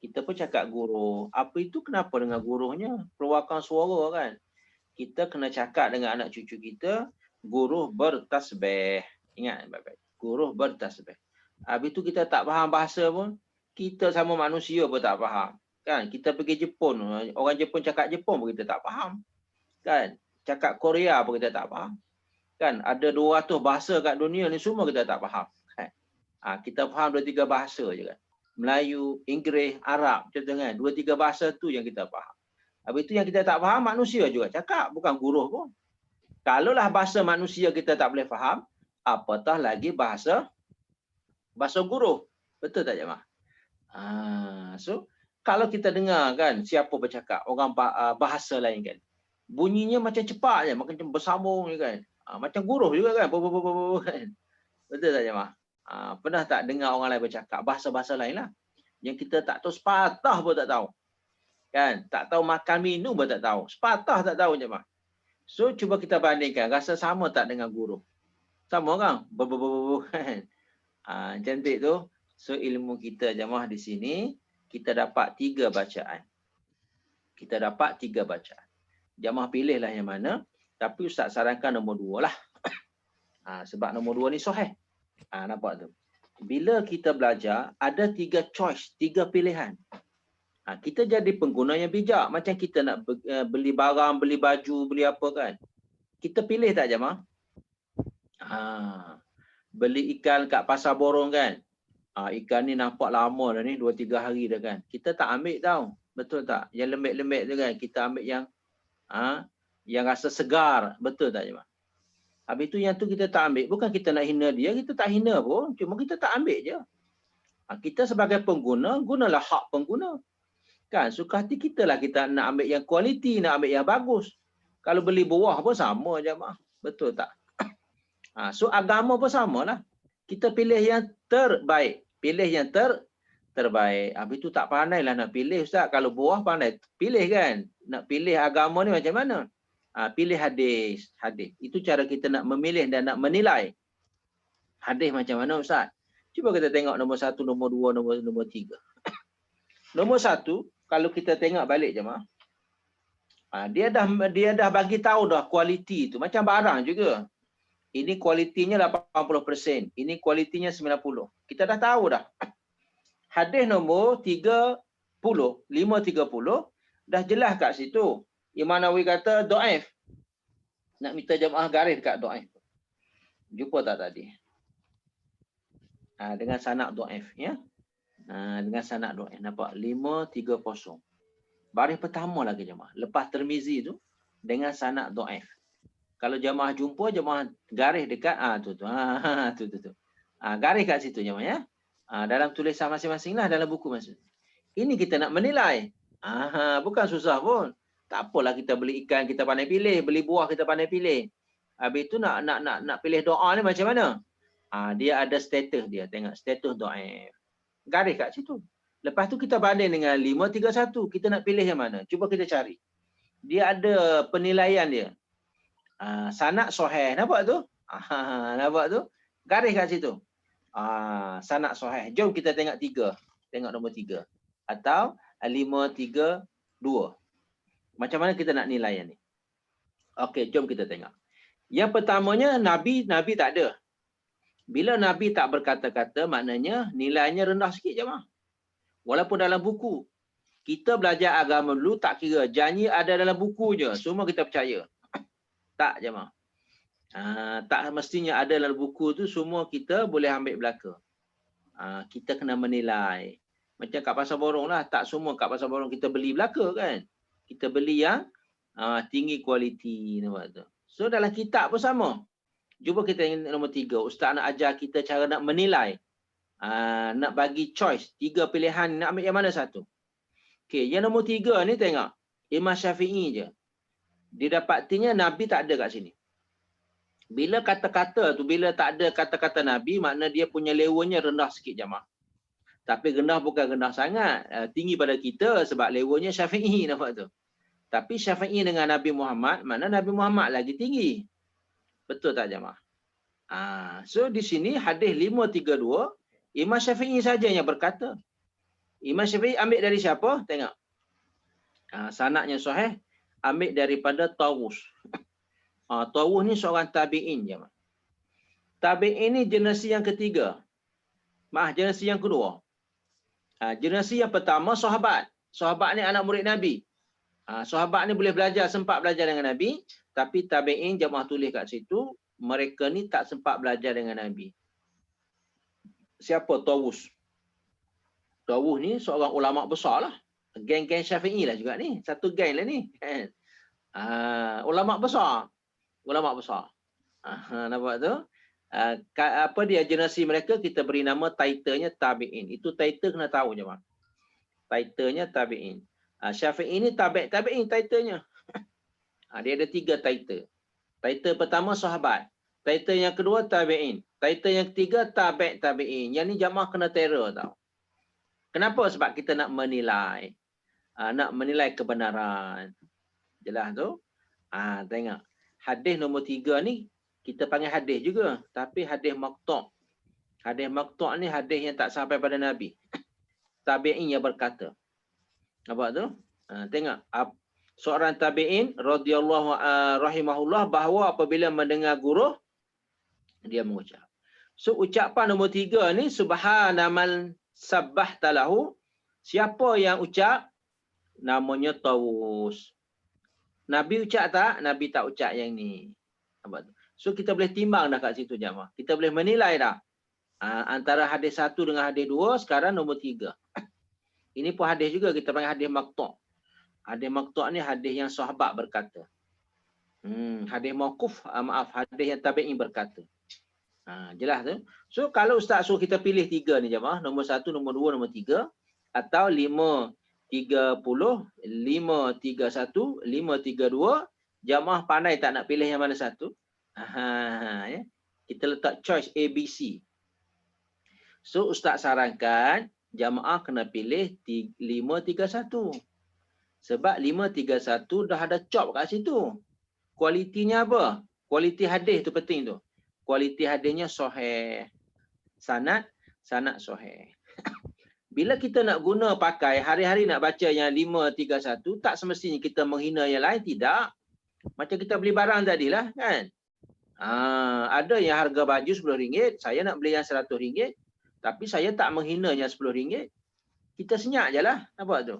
[SPEAKER 1] Kita pun cakap guruh. Apa itu kenapa dengan guruhnya? Keluarkan suara kan? Kita kena cakap dengan anak cucu kita, guruh bertasbih. Ingat baik-baik. Guruh bertasbih. Habis tu kita tak faham bahasa pun, kita sama manusia pun tak faham. Kan? Kita pergi Jepun, orang Jepun cakap Jepun pun kita tak faham. Kan? Cakap Korea pun kita tak faham. Kan? Ada 200 bahasa kat dunia ni semua kita tak faham. Kan? Kita faham 2-3 bahasa je kan. Melayu, Inggeris, Arab, macam tu kan. 2-3 bahasa tu yang kita faham. Habis tu yang kita tak faham, manusia juga cakap, bukan guruh pun. Kalaulah bahasa manusia kita tak boleh faham, apatah lagi bahasa guruh. Betul tak jemaah? So kalau kita dengar kan siapa bercakap, orang bahasa lain kan, bunyinya macam cepat je, macam bersambung je kan. Macam guruh juga kan. Betul tak jemaah? Pernah tak dengar orang lain bercakap bahasa-bahasa lain lah, yang kita tak tahu, sepatah pun tak tahu. Kan? Tak tahu makan minum pun tak tahu. Sepatah tak tahu jemaah. So cuba kita bandingkan, rasa sama tak dengan guruh? Sama kan? Kan? Cantik tu. So ilmu kita jemaah di sini, kita dapat 3 bacaan. Kita dapat 3 bacaan. Jemaah pilihlah yang mana. Tapi Ustaz sarankan nombor 2 lah. Sebab nombor 2 ni sahih. Nampak tu. Bila kita belajar, ada 3 choice, 3 pilihan. Kita jadi pengguna yang bijak. Macam kita nak beli barang, beli baju, beli apa kan. Kita pilih tak jemaah? Beli ikan kat pasar borong kan. Ikan ni nampak lama dah ni, 2-3 hari dah kan. Kita tak ambil tau. Betul tak? Yang lembek-lembek tu kan. Kita ambil yang rasa segar. Betul tak jemaah? Habis tu yang tu kita tak ambil. Bukan kita nak hina dia, kita tak hina pun. Cuma kita tak ambil je. Kita sebagai pengguna, gunalah hak pengguna. Kan, suka hati kita lah kita nak ambil yang kualiti, nak ambil yang bagus. Kalau beli buah pun sama je mak. Betul tak? So agama pun sama lah. Kita pilih yang terbaik. Pilih yang terbaik. Habis tu tak pandailah nak pilih Ustaz. Kalau buah pandai pilih kan. Nak pilih agama ni macam mana? Pilih hadis. Hadis. Itu cara kita nak memilih dan nak menilai. Hadis macam mana Ustaz? Cuba kita tengok nombor 1, nombor 2, nombor 3. Nombor 1, kalau kita tengok balik jemaah. Dia dah bagi tahu dah kualiti tu. Macam barang juga. Ini kualitinya 80%. Ini kualitinya 90%. Kita dah tahu dah. Hadis nombor 30, 530 dah jelas kat situ. Imam Nawawi kata dhaif. Nak minta jemaah garis dekat dhaif. Jumpa tak tadi? Dengan sanad dhaif ya. Dengan sanad dhaif. Nampak 530. Baris pertama lagi jemaah. Lepas Tirmizi tu dengan sanad dhaif. Kalau jemaah jumpa, jemaah garis dekat tu. Garis kat situ jemaah ya. Dalam tulisan masing-masing lah, dalam buku masing. Ini kita nak menilai. Bukan susah pun. Tak apalah kita beli ikan kita pandai pilih, beli buah kita pandai pilih. Habis tu nak pilih doa ni macam mana? Dia ada status dia, tengok status dhaif. Garis kat situ. Lepas tu kita banding dengan 531, kita nak pilih yang mana? Cuba kita cari. Dia ada penilaian dia. Sanad sahih, nampak tu? Nampak tu? Garis kat situ. Sanad sahih. Jom kita tengok 3. Tengok nombor 3. Atau 532. Macam mana kita nak nilai yang ni? Okey, jom kita tengok. Yang pertamanya, Nabi tak ada. Bila Nabi tak berkata-kata, maknanya nilainya rendah sikit je mah. Walaupun dalam buku. Kita belajar agama dulu tak kira. Janji ada dalam buku je. Semua kita percaya. Tak je mah. Tak mestinya ada dalam buku tu semua kita boleh ambil belaka. Kita kena menilai. Macam kat pasar borong lah. Tak semua kat pasar borong kita beli belaka kan. Kita beli yang tinggi kualiti. Nampak tu. So dalam kitab pun sama. Cuba kita nombor 3. Ustaz nak ajar kita cara nak menilai. Nak bagi choice. 3 pilihan. Nak ambil yang mana satu? Okey, yang nombor 3 ni tengok. Imam Syafi'i je. Didapatinya Nabi tak ada kat sini. Bila kata-kata tu, bila tak ada kata-kata Nabi, makna dia punya levelnya rendah sikit jemaah. Tapi rendah bukan rendah sangat. Tinggi pada kita sebab levelnya Syafi'i nampak tu. Tapi Syafi'i dengan Nabi Muhammad, makna Nabi Muhammad lagi tinggi. Betul tak jemaah? So di sini hadis 532, Imam Syafi'i saja yang berkata. Imam Syafi'i ambil dari siapa? Tengok. Sanadnya sahih. Ambil daripada Tawus. Tawus ni seorang tabi'in. Tabi'in ni generasi yang ketiga. Generasi yang kedua. Generasi yang pertama sahabat. Sahabat ni anak murid Nabi. Sahabat ni boleh belajar, sempat belajar dengan Nabi. Tapi tabi'in jemaah tulis kat situ. Mereka ni tak sempat belajar dengan Nabi. Siapa Tawus? Tawus ni seorang ulama besar lah. Geng-geng Syafi'i lah juga ni. Satu geng lah ni. Ulama besar. Ulama besar. Nampak tu? Apa dia generasi mereka, kita beri nama titlenya tabi'in. Itu title kena tahu je mak. Titlenya tabi'in. Syafi'i ni tabi'in titlenya. Dia ada 3 title. Title pertama sahabat. Title yang kedua tabi'in. Title yang ketiga tabi'in. Yang ni jamaah kena terror tau. Kenapa? Sebab kita nak menilai. Nak menilai kebenaran. Jelas tu? Tengok. Hadis nombor 3 ni, kita panggil hadis juga. Tapi hadis maqtu'. Hadis maqtu' ni hadis yang tak sampai pada Nabi. Tabi'in yang berkata. Nampak tu? Tengok. Seorang tabi'in, radhiyallahu rahimahullah, bahawa apabila mendengar guru, dia mengucap. So, ucapan nombor 3 ni, subhanaman sabbahta lahu. Siapa yang ucap? Namanya Tawus. Nabi ucap tak? Nabi tak ucap yang ni. So kita boleh timbang dah kat situ jemaah. Kita boleh menilai dah. Antara hadis 1 dengan hadis 2, sekarang nombor 3. Ini pun hadis juga, kita panggil hadis maqtu'. Hadis maqtu' ni hadis yang sahabat berkata. Hadis mauquf, hadis yang tabi'in berkata. Jelas tu. So kalau ustaz suruh kita pilih 3 ni jemaah, nombor 1, nombor 2, nombor 3, atau 530, 531, 532, jamaah pandai tak nak pilih yang mana satu? Ya. Kita letak choice A, B, C. So ustaz sarankan jamaah kena pilih 531. Sebab 531 dah ada chop kat situ. Kualitinya apa? Kualiti hadis tu penting tu. Kualiti hadisnya sahih. Sanad sahih. Bila kita nak guna pakai, hari-hari nak baca yang 531, tak semestinya kita menghina yang lain, tidak. Macam kita beli barang tadilah, kan? Ada yang harga baju RM10, saya nak beli yang RM100, tapi saya tak menghina yang RM10. Kita senyap je lah, nampak tu?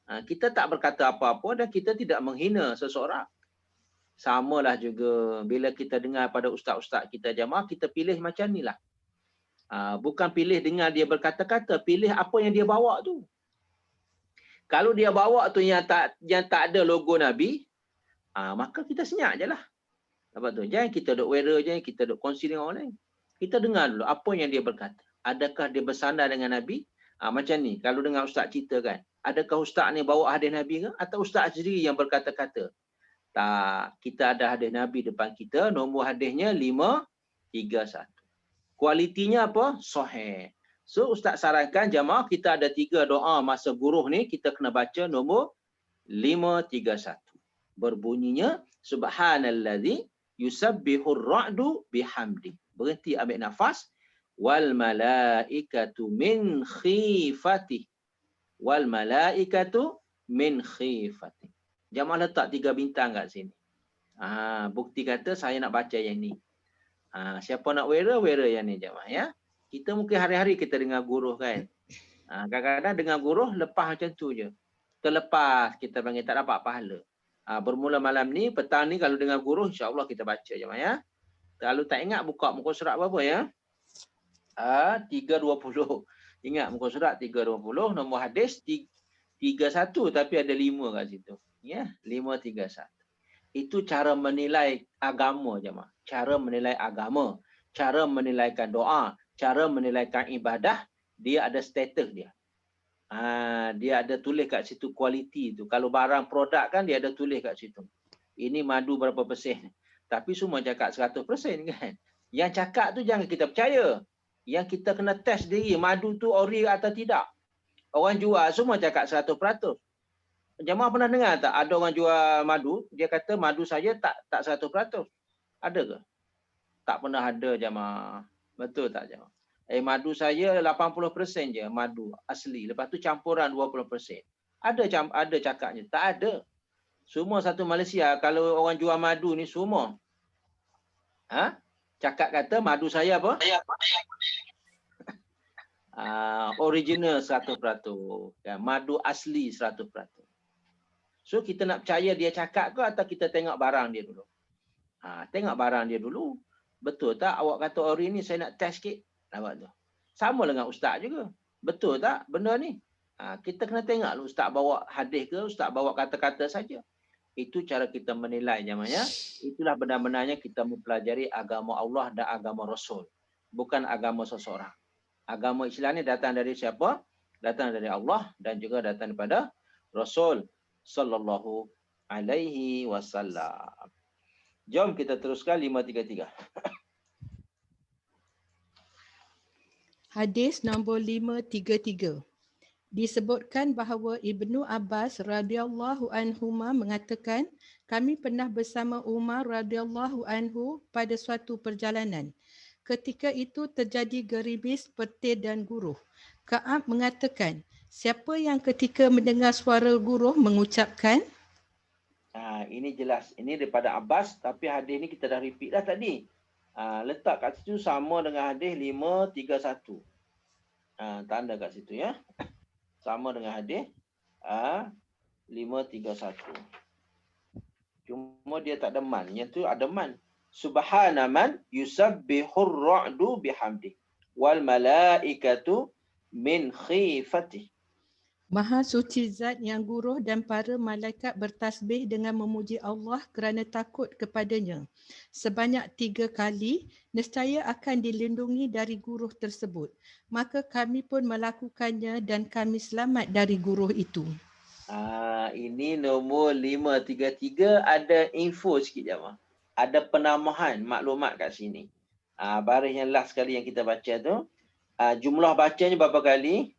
[SPEAKER 1] Kita tak berkata apa-apa dan kita tidak menghina seseorang. Samalah juga bila kita dengar pada ustaz-ustaz kita jamaah, kita pilih macam ni lah. Bukan pilih dengar dia berkata-kata, pilih apa yang dia bawa tu. Kalau dia bawa tu yang tak ada logo Nabi, maka kita senyap je lah. Apa tu? Jangan kita duk wearer, jangan kita duk kongsi dengan orang lain. Kita dengar dulu apa yang dia berkata. Adakah dia bersandar dengan Nabi? Macam ni, kalau dengar ustaz cerita kan, adakah ustaz ni bawa hadis Nabi ke? Atau ustaz sendiri yang berkata-kata? Tak, kita ada hadis Nabi depan kita, nombor hadisnya 531. Kualitinya apa? Sahih. So ustaz sarankan jamaah kita ada 3 doa masa guruh ni, kita kena baca nombor 531. Berbunyinya subhanallazi yusabbihur ra'du bihamdi. Berhenti ambil nafas. Wal malaikatu min khifati. Wal malaikatu min khifati. Jamaah letak 3 bintang kat sini. Bukti kata saya nak baca yang ni. Siapa nak wearer yang ni jamaah ya. Kita mungkin hari-hari kita dengar guruh kan. Kadang-kadang dengar guruh lepas macam tu je. Terlepas kita panggil tak dapat pahala. Bermula malam ni, petang ni kalau dengar guruh insya-Allah kita baca jemaah ya. Kalau tak ingat buka muka surat berapa ya? 320. Ingat muka surat 320, nombor hadis 31 tapi ada 5 kat situ. Ya, 531. Itu cara menilai agama jemaah. Cara menilai agama, cara menilaikan doa, cara menilaikan ibadah, dia ada status dia. Dia ada tulis kat situ kualiti tu. Kalau barang produk kan dia ada tulis kat situ. Ini madu berapa persen. Tapi semua cakap 100% kan. Yang cakap tu jangan kita percaya. Yang kita kena test diri madu tu ori atau tidak. Orang jual semua cakap 100%. Jemaah pernah dengar tak ada orang jual madu, dia kata madu saya tak 100%. Ada ke? Tak pernah ada jemaah. Betul tak jemaah? Madu saya 80% je madu asli. Lepas tu campuran 20%. Ada cakapnya. Tak ada. Semua satu Malaysia. Kalau orang jual madu ni semua. Cakap kata madu saya apa? Original 100%. Ya, madu asli 100%. So kita nak percaya dia cakap ke atau kita tengok barang dia dulu? Tengok barang dia dulu. Betul tak awak kata ori ni saya nak test sikit? Nampak tu. Sama dengan ustaz juga. Betul tak benda ni? Kita kena tengok ustaz bawa hadis ke, ustaz bawa kata-kata saja. Itu cara kita menilai namanya. Itulah benar-benarnya kita mempelajari agama Allah dan agama Rasul. Bukan agama seseorang. Agama Islam ni datang dari siapa? Datang dari Allah dan juga datang daripada Rasul sallallahu alaihi wasallam. Jom kita teruskan 533.
[SPEAKER 2] Hadis nombor 533. Disebutkan bahawa Ibnu Abbas radhiyallahu anhuma mengatakan, kami pernah bersama Umar radhiyallahu anhu pada suatu perjalanan. Ketika itu terjadi gerimis, petir dan guruh. Ka'ab mengatakan, siapa yang ketika mendengar suara guruh mengucapkan?
[SPEAKER 1] Ini jelas. Ini daripada Abbas tapi hadis ni kita dah repeat dah tadi. Letak kat situ sama dengan hadis 531. Tanda kat situ ya. Sama dengan hadis 531. Cuma dia tak ada man. Yang tu ada man. Subhana man yusabbihur ra'du bihamdi wal malaikatu min khifati.
[SPEAKER 2] Maha suci zat yang guruh dan para malaikat bertasbih dengan memuji Allah kerana takut kepadanya. Sebanyak 3 kali, nescaya akan dilindungi dari guruh tersebut. Maka kami pun melakukannya dan kami selamat dari guruh itu.
[SPEAKER 1] Ini nombor 533 ada info sikit jemaah. Ada penambahan maklumat kat sini. Baris yang last kali yang kita baca tu. Jumlah bacanya berapa kali?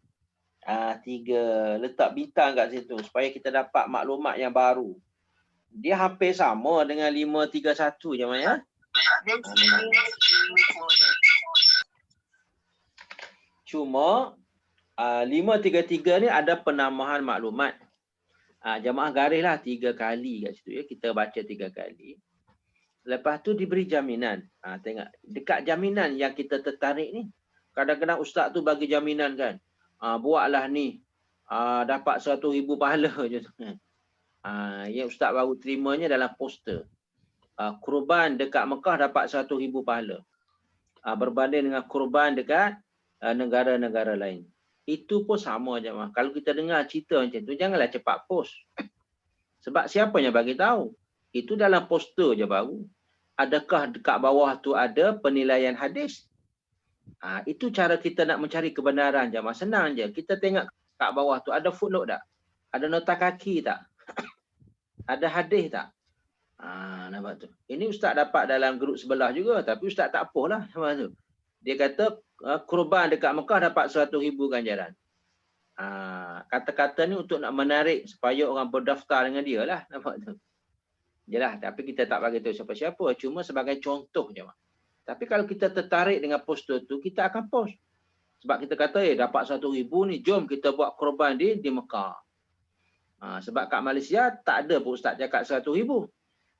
[SPEAKER 1] 3. Letak bintang kat situ supaya kita dapat maklumat yang baru. Dia hampir sama dengan 531 je ya. Cuma 533 ni ada penambahan maklumat. Jamaah garislah 3 kali kat situ ya. Kita baca 3 kali. Lepas tu diberi jaminan. Tengok dekat jaminan yang kita tertarik ni. Kadang-kadang ustaz tu bagi jaminan kan. Buatlah ni. Dapat 100,000 pahala je. Yang ustaz baru terimanya dalam poster. Kurban dekat Mekah dapat 100,000 pahala. Berbanding dengan kurban dekat negara-negara lain. Itu pun sama je. Kalau kita dengar cerita macam tu, janganlah cepat post. Sebab siapa yang bagi tahu? Itu dalam poster je baru. Adakah dekat bawah tu ada penilaian hadis? Itu cara kita nak mencari kebenaran je. Senang je. Kita tengok kat bawah tu ada footnote tak? Ada nota kaki tak? Ada hadis tak? Nampak tu. Ini ustaz dapat dalam grup sebelah juga, tapi ustaz tak post lah. Nampak tu. Dia kata kurban dekat Mekah dapat 100,000 ganjaran. Kata-kata ni untuk nak menarik supaya orang berdaftar dengan dia lah. Nampak tu. Jelah, tapi kita tak bagi tahu siapa-siapa. Cuma sebagai contoh je. Tapi kalau kita tertarik dengan poster tu, kita akan post. Sebab kita kata, dapat 100,000 ni, jom kita buat kurban di Mekah. Sebab kat Malaysia tak ada pun ustaz cakap 100,000.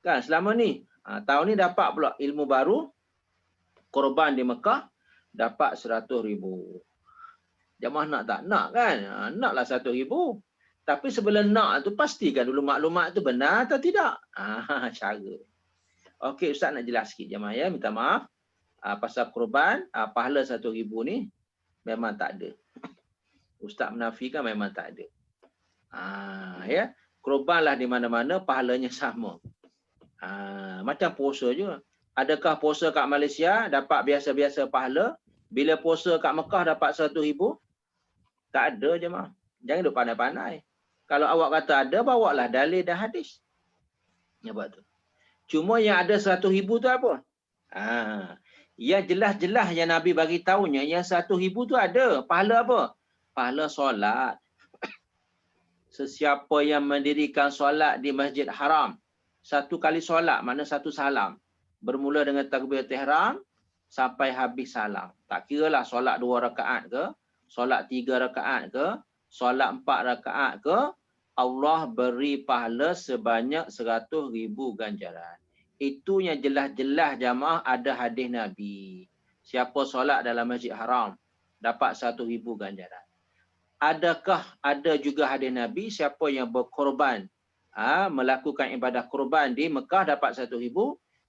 [SPEAKER 1] Kan selama ni. Tahun ni dapat pula ilmu baru. Kurban di Mekah dapat 100,000. Jamaah nak tak? Nak kan? Naklah 100,000. Tapi sebelum nak tu pastikan dulu maklumat tu benar atau tidak. Cara. Okey, ustaz nak jelas sikit jemaah ya, minta maaf. Pasal kurban, pahala 100,000 ni memang tak ada. Ustaz menafikan memang tak ada. Ya, kurbanlah di mana-mana pahalanya sama. Macam puasa je. Adakah puasa kat Malaysia dapat biasa-biasa pahala? Bila puasa kat Mekah dapat 100,000? Tak ada jemaah. Jangan duk pandai-pandai. Kalau awak kata ada, bawalah dalil dan hadis. Nampak tu. Cuma yang ada 100,000 tu apa? Yang jelas-jelas yang Nabi bagi tahunya, yang 100,000 tu ada. Pahala apa? Pahala solat. Sesiapa yang mendirikan solat di Masjid Haram, 1 kali solat, makna 1 salam. Bermula dengan takbiratul ihram sampai habis salam. Tak kiralah solat 2 rakaat ke, solat 3 rakaat ke, solat 4 rakaat ke, Allah beri pahala sebanyak 100,000 ganjaran. Itu yang jelas-jelas jamaah ada hadis Nabi. Siapa solat dalam Masjid Haram dapat 100,000 ganjaran. Adakah ada juga hadis Nabi siapa yang berkorban, melakukan ibadah korban di Mekah dapat 100,000?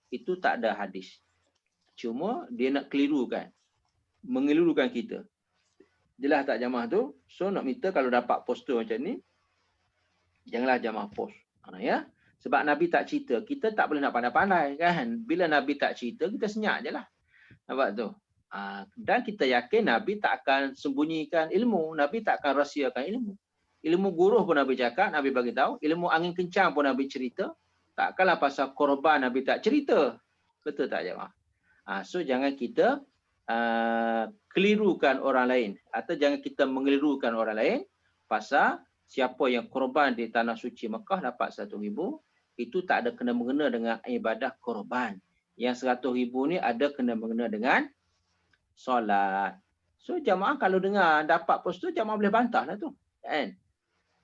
[SPEAKER 1] Itu tak ada hadis. Cuma dia nak kelirukan. Mengelirukan kita. Jelas tak jamaah tu? So nak minta kalau dapat poster macam ni, janganlah jamaah post. Ya? Sebab Nabi tak cerita, kita tak boleh nak pandai-pandai kan. Bila Nabi tak cerita, kita senyap je lah. Nampak tu? Dan kita yakin Nabi tak akan sembunyikan ilmu. Nabi tak akan rahsiakan ilmu. Ilmu guruh pun Nabi cakap, Nabi bagi tahu. Ilmu angin kencang pun Nabi cerita. Takkanlah pasal korban Nabi tak cerita. Betul tak jemaah? So jangan kita kelirukan orang lain. Atau jangan kita mengelirukan orang lain. Pasal siapa yang korban di tanah suci Mekah dapat 100,000. Itu tak ada kena-mengena dengan ibadah korban. Yang 100,000 ni ada kena-mengena dengan solat. So jamaah kalau dengar dapat poster, jamaah boleh bantah lah tu. Kan?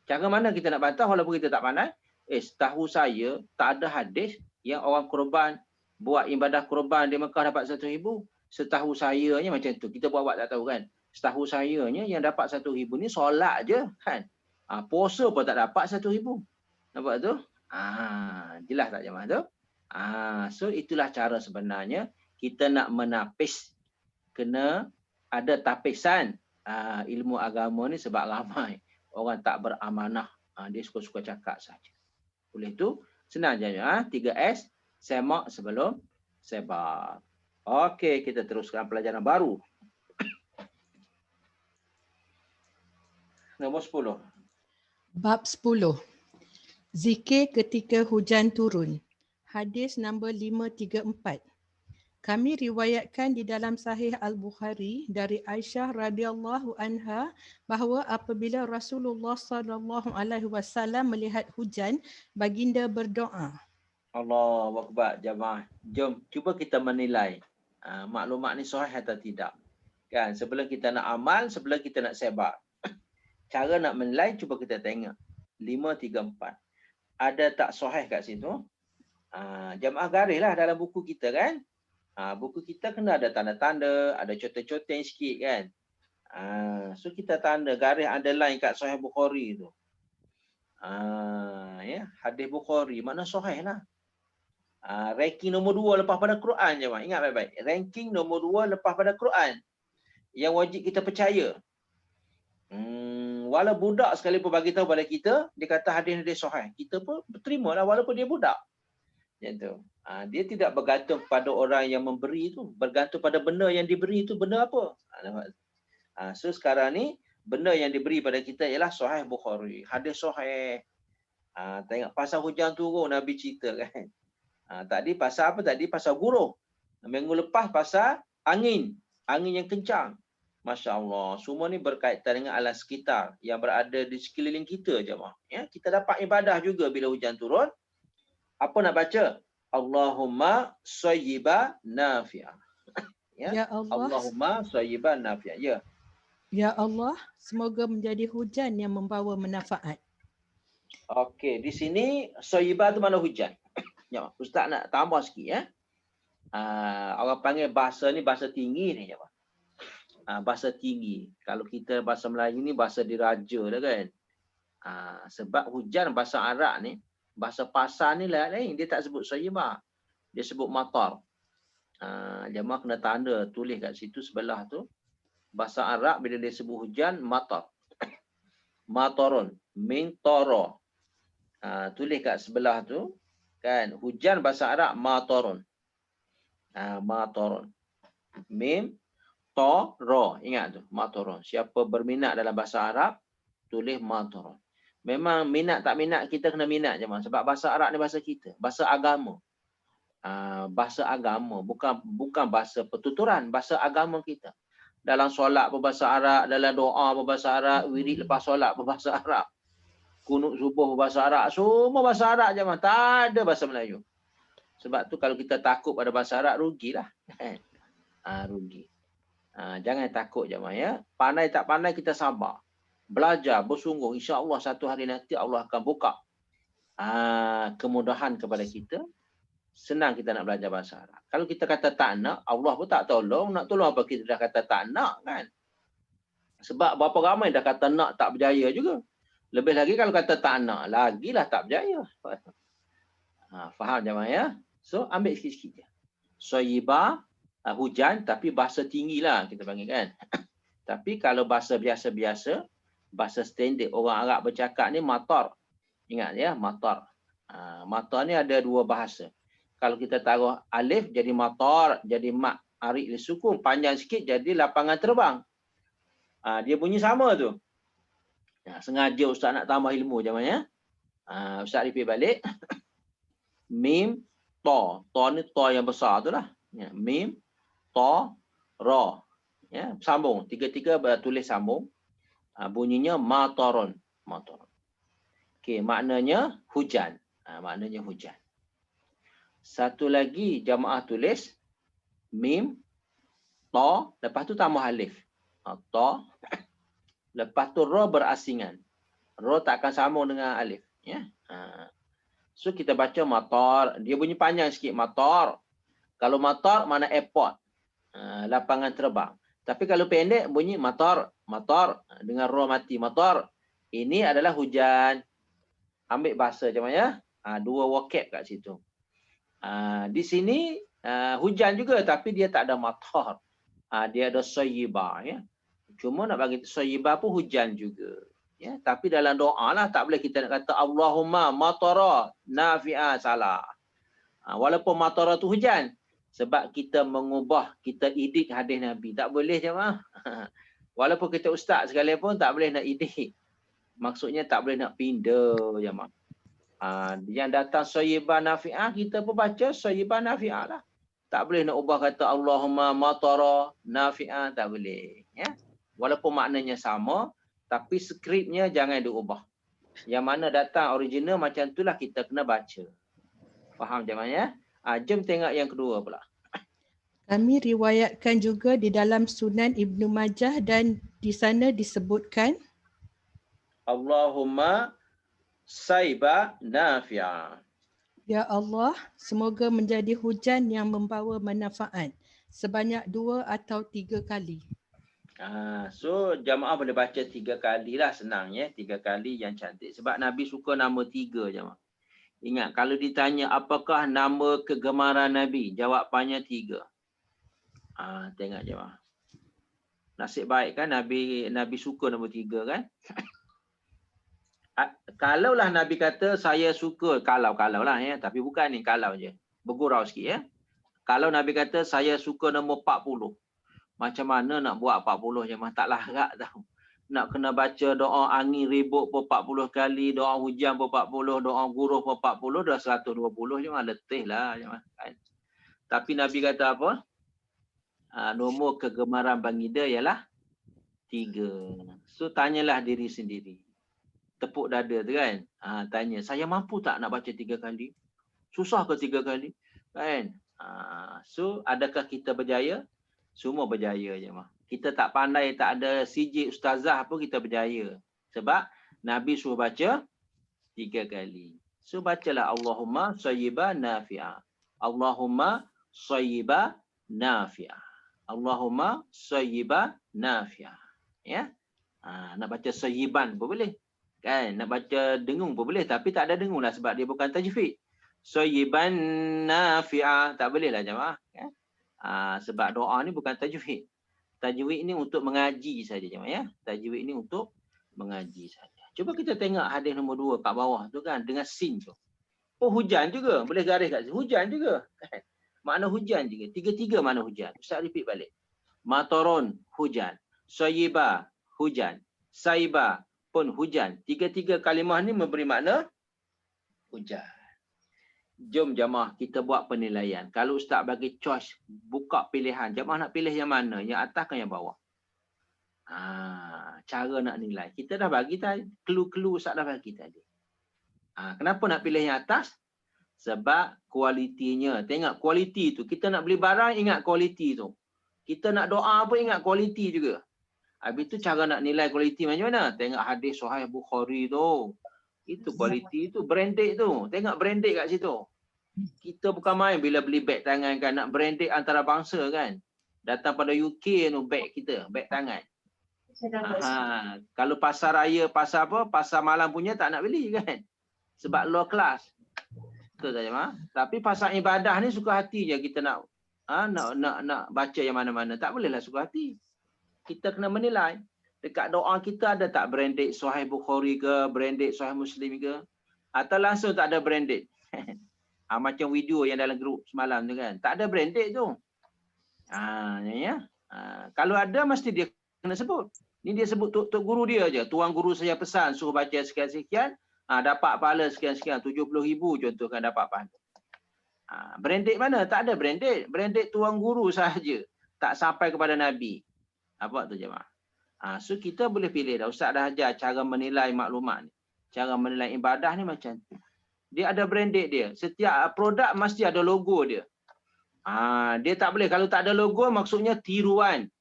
[SPEAKER 1] Cara mana kita nak bantah walaupun kita tak pandai? Setahu saya tak ada hadis yang orang korban buat ibadah korban di Mekah dapat 100,000. Setahu saya nya macam tu. Kita buat tak tahu kan. Setahu saya nya yang dapat 100,000 ni solat je kan. Puasa pun tak dapat 100,000. Nampak tu? Jelas tak jemaah tu? So itulah cara sebenarnya kita nak menapis, kena ada tapisan ilmu agama ni sebab ramai orang tak beramanah. Dia suka-suka cakap saja. Oleh itu senang je 3S, semak sebelum sebar. Okey, kita teruskan pelajaran baru. Nombor 10.
[SPEAKER 2] Bab 10. Zikir ketika hujan turun. Hadis nombor 534. Kami riwayatkan di dalam Sahih Al-Bukhari dari Aisyah radhiyallahu anha bahawa apabila Rasulullah sallallahu alaihi wasallam melihat hujan, baginda berdoa.
[SPEAKER 1] Allahu Akbar, jamaah. Jom cuba kita menilai maklumat ni sahih atau tidak. Kan, sebelum kita nak amal, sebelum kita nak sebar. Cara nak menilai, cuba kita tengok. 5, 3, 4. Ada tak sahih kat situ? Jamaah garis lah dalam buku kita kan. Buku kita kena ada tanda-tanda, ada conteng-conteng sikit kan. So kita tanda garis underline kat Sahih Bukhari tu. Ya, hadis Bukhari mana sahih lah. Ranking nombor 2 lepas pada Quran je, ingat baik-baik. Ranking nombor 2 lepas pada Quran. Yang wajib kita percaya. Walau budak sekalipun bagi tahu pada kita, dia kata hadis ni dia sahih. Kita pun terima lah walaupun dia budak. Macam tu. Dia tidak bergantung pada orang yang memberi itu, bergantung pada benda yang diberi itu benda apa. So sekarang ni benda yang diberi pada kita ialah Sahih Bukhari, hadis sahih. Tengok pasal hujan turun Nabi cerita kan. Tadi pasal apa tadi? Pasal guruh. Minggu lepas pasal angin yang kencang. Masya Allah, semua ni berkaitan dengan alam sekitar yang berada di sekeliling kita je, ya. Kita dapat ibadah juga bila hujan turun. Apa nak baca? Allahumma sayyiba nafi'ah.
[SPEAKER 2] Ya Allah.
[SPEAKER 1] Allahumma sayyiba nafi'ah. Ya.
[SPEAKER 2] Ya Allah, semoga menjadi hujan yang membawa manfaat.
[SPEAKER 1] Okey, di sini sayyiba tu mana hujan. Ya, Ustaz nak tambah sikit ya. Orang panggil bahasa ni bahasa tinggi ni je. Bahasa tinggi. Kalau kita bahasa Melayu ni bahasa diraja dah kan. Sebab hujan bahasa Arab ni, bahasa pasar ni lain. Dia tak sebut sayyibah. Dia sebut matar. Jemaah kena tanda tulis kat situ sebelah tu. Bahasa Arab bila dia sebut hujan, matar. Matarun. Min tara. Tulis kat sebelah tu. Kan. Hujan bahasa Arab, matarun. Matarun. Mim. Tara. Ingat tu. Matarun. Siapa berminat dalam bahasa Arab, tulis matarun. Memang minat tak minat kita kena minat je. Sebab bahasa Arab ni bahasa kita. Bahasa agama. Bahasa agama. Bukan bahasa pertuturan. Bahasa agama kita. Dalam solat berbahasa Arab. Dalam doa berbahasa Arab. Wirid lepas solat berbahasa Arab. Kunut subuh berbahasa Arab. Semua bahasa Arab je. Tak ada bahasa Melayu. Sebab tu kalau kita takut pada bahasa Arab, rugilah. Rugi. Jangan takut je. Ya. Pandai tak pandai kita sabar. Belajar bersungguh, insya-Allah satu hari nanti Allah akan buka kemudahan kepada kita. Senang kita nak belajar bahasa Arab. Kalau kita kata tak nak, Allah pun tak tolong. Nak tolong apa kita dah kata tak nak kan? Sebab berapa ramai dah kata nak tak berjaya juga. Lebih lagi kalau kata tak nak, lagilah tak berjaya. Faham jemaah ya? So ambil sikit-sikit je. Sayyibah, hujan tapi bahasa tinggi lah kita panggil kan. Tapi kalau bahasa biasa-biasa, bahasa standard orang Arab bercakap ni matar. Ingat ya, matar. Matar ni ada dua bahasa. Kalau kita taruh alif jadi matar, jadi mat arik li sukun, panjang sikit jadi lapangan terbang. Dia bunyi sama tu. Sengaja Ustaz nak tambah ilmu je ya. Ustaz repeat balik. Mim ta. Ta ni ta yang besar tu lah. Ya, mim ta ra. Ya, sambung. Tiga-tiga tulis sambung. Bunyinya mataron. Mataron. Okey, maknanya hujan. Maknanya hujan. Satu lagi jamaah tulis mim ta, lepas tu tambah alif. Ta. Lepas tu ra berasingan. Ra tak akan sambung dengan alif, ya. So kita baca matar, dia bunyi panjang sikit matar. Kalau matar mana airport. Lapangan terbang. Tapi kalau pendek bunyi matar, matar dengan ra mati matar. Ini adalah hujan. Ambil bahasa je ya. Dua vocab kat situ. Di sini hujan juga tapi dia tak ada matar. Dia ada sayyibah ya. Cuma nak bagi sayyibah pun hujan juga. Ya, tapi dalam doa lah tak boleh kita nak kata Allahumma matara nafi'a, salah. Walaupun matara tu hujan. Sebab kita mengubah, kita edit hadis Nabi. Tak boleh jemaah. Walaupun kita ustaz sekalipun tak boleh nak edit. Maksudnya tak boleh nak pindah jemaah. Yang datang sayyibah nafi'ah, kita pun baca sayyibah nafi'ah lah. Tak boleh nak ubah kata Allahumma matara nafi'a, tak boleh. Ya? Walaupun maknanya sama, tapi skripnya jangan diubah. Yang mana datang original macam itulah kita kena baca. Faham jemaah ya? Jom tengok yang kedua pula.
[SPEAKER 2] Kami riwayatkan juga di dalam Sunan Ibnu Majah dan di sana disebutkan
[SPEAKER 1] Allahumma saiba nafi'a.
[SPEAKER 2] Ya Allah, semoga menjadi hujan yang membawa manfaat sebanyak 2 atau 3 kali.
[SPEAKER 1] So jamaah boleh baca 3 kali lah, senang ya. 3 kali yang cantik. Sebab Nabi suka nama 3 jamaah. Ingat, kalau ditanya apakah nama kegemaran Nabi, jawapannya 3. Tengok jemaah. Nasib baik kan Nabi suka nombor 3 kan. Kalaulah Nabi kata saya suka, kalau lah ya, tapi bukan ni kalau je. Bergurau sikit ya. Kalau Nabi kata saya suka nombor 40. Macam mana nak buat 40 jemaah, tak larat tau. Nak kena baca doa angin ribut pun 40 kali, doa hujan pun 40, doa guruh pun 40, dah 120 jemaah, letih lah jemaah kan. Tapi Nabi kata apa? Nombor kegemaran baginda ialah 3. So tanyalah diri sendiri. Tepuk dada tu kan. Tanya, saya mampu tak nak baca 3 kali? Susah ke 3 kali? Kan? So adakah kita berjaya? Semua berjaya je mah. Kita tak pandai, tak ada sijil ustazah pun kita berjaya. Sebab Nabi suruh baca 3 kali. So bacalah Allahumma sayyiba nafi'a. Allahumma sayyiba nafi'a. Allahumma sayyiba nafi'a. Ya. Nak baca sayyiban pun boleh. Kan, nak baca dengung pun boleh, tapi tak ada dengung lah sebab dia bukan tajwid. Sayyiban nafi'a, tak boleh lah jemaah. Kan? Sebab doa ni bukan tajwid. Tajwid ni untuk mengaji saja jemaah ya. Tajwid ni untuk mengaji saja. Cuba kita tengok hadis nombor 2 kat bawah tu kan, dengan sin tu. Oh, hujan juga, boleh garis kat sini. Hujan juga. Kan? Makna hujan juga. 3 makna hujan. Ustaz repeat balik. Mataron, hujan. Sayyiba, hujan. Saiba pun hujan. 3 kalimah ni memberi makna hujan. Jom jamaah kita buat penilaian. Kalau ustaz bagi choice, buka pilihan. Jamaah nak pilih yang mana? Yang atas ke yang bawah? Cara nak nilai. Kita dah bagi tadi. Clue-clue ustaz dah bagi tadi. Kenapa nak pilih yang atas? Sebab kualitinya. Tengok kualiti tu. Kita nak beli barang, ingat kualiti tu. Kita nak doa pun ingat kualiti juga. Habis tu cara nak nilai kualiti macam mana? Tengok hadis Sahih Bukhari tu. Itu kualiti tu, branded tu. Tengok branded kat situ. Kita bukan main bila beli beg tangan kan. Nak branded antarabangsa kan. Datang pada UK tu beg kita, beg tangan. Kalau pasar raya, pasar apa? Pasar malam punya tak nak beli kan. Sebab low class. Betul tak jemaah? Tapi pasar ibadah ni suka hati je kita nak baca yang mana-mana. Tak bolehlah suka hati. Kita kena menilai. Dekat doa kita ada tak branded Sahih Bukhari ke, branded Sahih Muslim ke? Atau langsung tak ada branded? Macam video yang dalam grup semalam tu kan. Tak ada branded tu. Kalau ada mesti dia kena sebut. Ni dia sebut tok guru dia je. Tuan guru saya pesan suruh baca sekian-sekian. Dapat pahala sekian-sekian. 70,000 contoh kan dapat pahala. Branded mana? Tak ada branded. Branded tuan guru sahaja. Tak sampai kepada Nabi. Apa tu jemaah? So kita boleh pilih dah. Ustaz dah ajar cara menilai maklumat ni. Cara menilai ibadah ni macam tu. Dia ada branded dia. Setiap produk mesti ada logo dia. Dia tak boleh. Kalau tak ada logo maksudnya tiruan.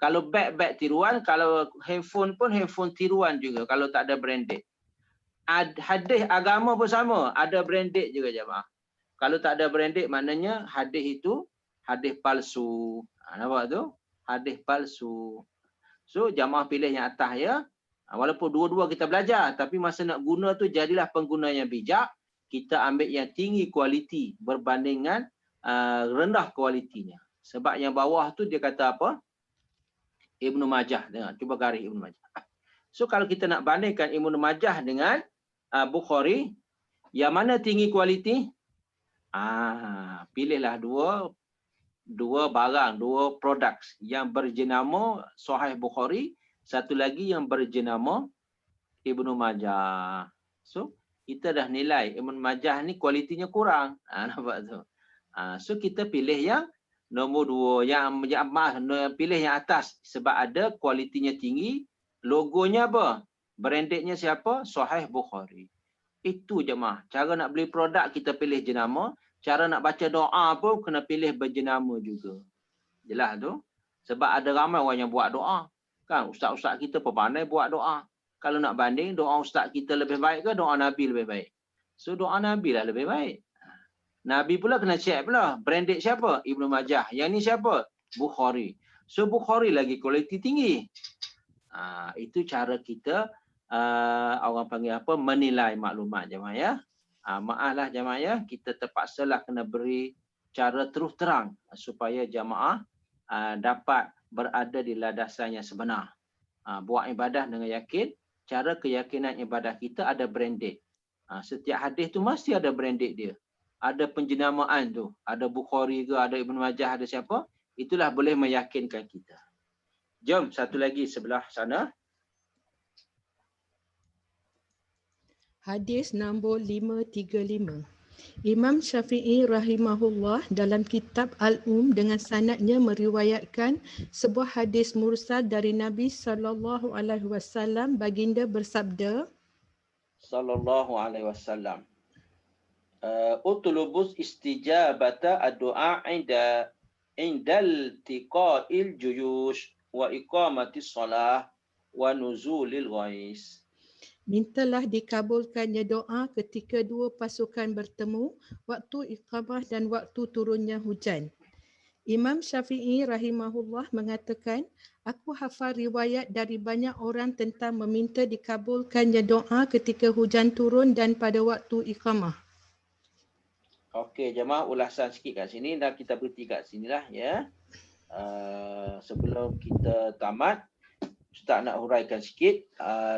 [SPEAKER 1] Kalau beg tiruan. Kalau handphone pun handphone tiruan juga. Kalau tak ada branded. Hadis agama pun sama. Ada branded juga jemaah. Kalau tak ada branded maknanya hadis itu hadis palsu. Nampak tu? Hadis palsu. So jamaah pilih yang atas ya. Walaupun dua-dua kita belajar, tapi masa nak guna tu jadilah pengguna yang bijak. Kita ambil yang tinggi kualiti berbandingan rendah kualitinya. Sebab yang bawah tu dia kata apa? Ibnu Majah. Tengok, cuba garis Ibnu Majah. So kalau kita nak bandingkan Ibnu Majah dengan Bukhari, yang mana tinggi kualiti? Pilihlah dua barang, dua produk yang berjenama Sahih Bukhari, satu lagi yang berjenama Ibnu Majah. So kita dah nilai Ibnu Majah ni kualitinya kurang. Nampak tu. So kita pilih yang nombor 2, pilih yang atas sebab ada kualitinya tinggi, logonya apa? Brandednya siapa? Sahih Bukhari. Itu jemaah. Cara nak beli produk kita pilih jenama, cara nak baca doa pun kena pilih berjenama juga. Jelas tu? Sebab ada ramai orang yang buat doa. Kan ustaz-ustaz kita pandai buat doa. Kalau nak banding doa ustaz kita lebih baik ke doa Nabi lebih baik? So doa Nabi lah lebih baik. Nabi pula kena check pula. Branded siapa? Ibnu Majah. Yang ni siapa? Bukhari. So Bukhari lagi kualiti tinggi. Itu cara kita orang panggil apa? Menilai maklumat jemaah ya. Maaflah jemaah ya. Kita terpaksalah kena beri cara terus terang supaya jemaah dapat berada di landasan yang sebenar. Buat ibadah dengan yakin. Cara keyakinan ibadah kita ada branded. Setiap hadis tu mesti ada branded dia. Ada penjenamaan tu. Ada Bukhari ke, ada Ibn Majah, ada siapa. Itulah boleh meyakinkan kita. Jom satu lagi sebelah sana.
[SPEAKER 2] Hadis nombor 535. Imam Syafi'i rahimahullah dalam kitab Al-Um dengan sanadnya meriwayatkan sebuah hadis mursal dari Nabi SAW. Baginda bersabda,
[SPEAKER 1] Sallallahu alaihi wasallam. Utlubus istijabata ad-du'a indal tiqa'il juyush wa iqamatis salah wa nuzulil ghais.
[SPEAKER 2] mintalah dikabulkannya doa ketika dua pasukan bertemu, waktu iqamah dan waktu turunnya hujan. Imam Syafi'i rahimahullah mengatakan, aku hafal riwayat dari banyak orang tentang meminta dikabulkannya doa ketika hujan turun dan pada waktu iqamah.
[SPEAKER 1] Okey, jemaah ulasan sikit kat sini dan kita berhenti kat sinilah ya. Sebelum kita tamat, Ustaz nak huraikan sikit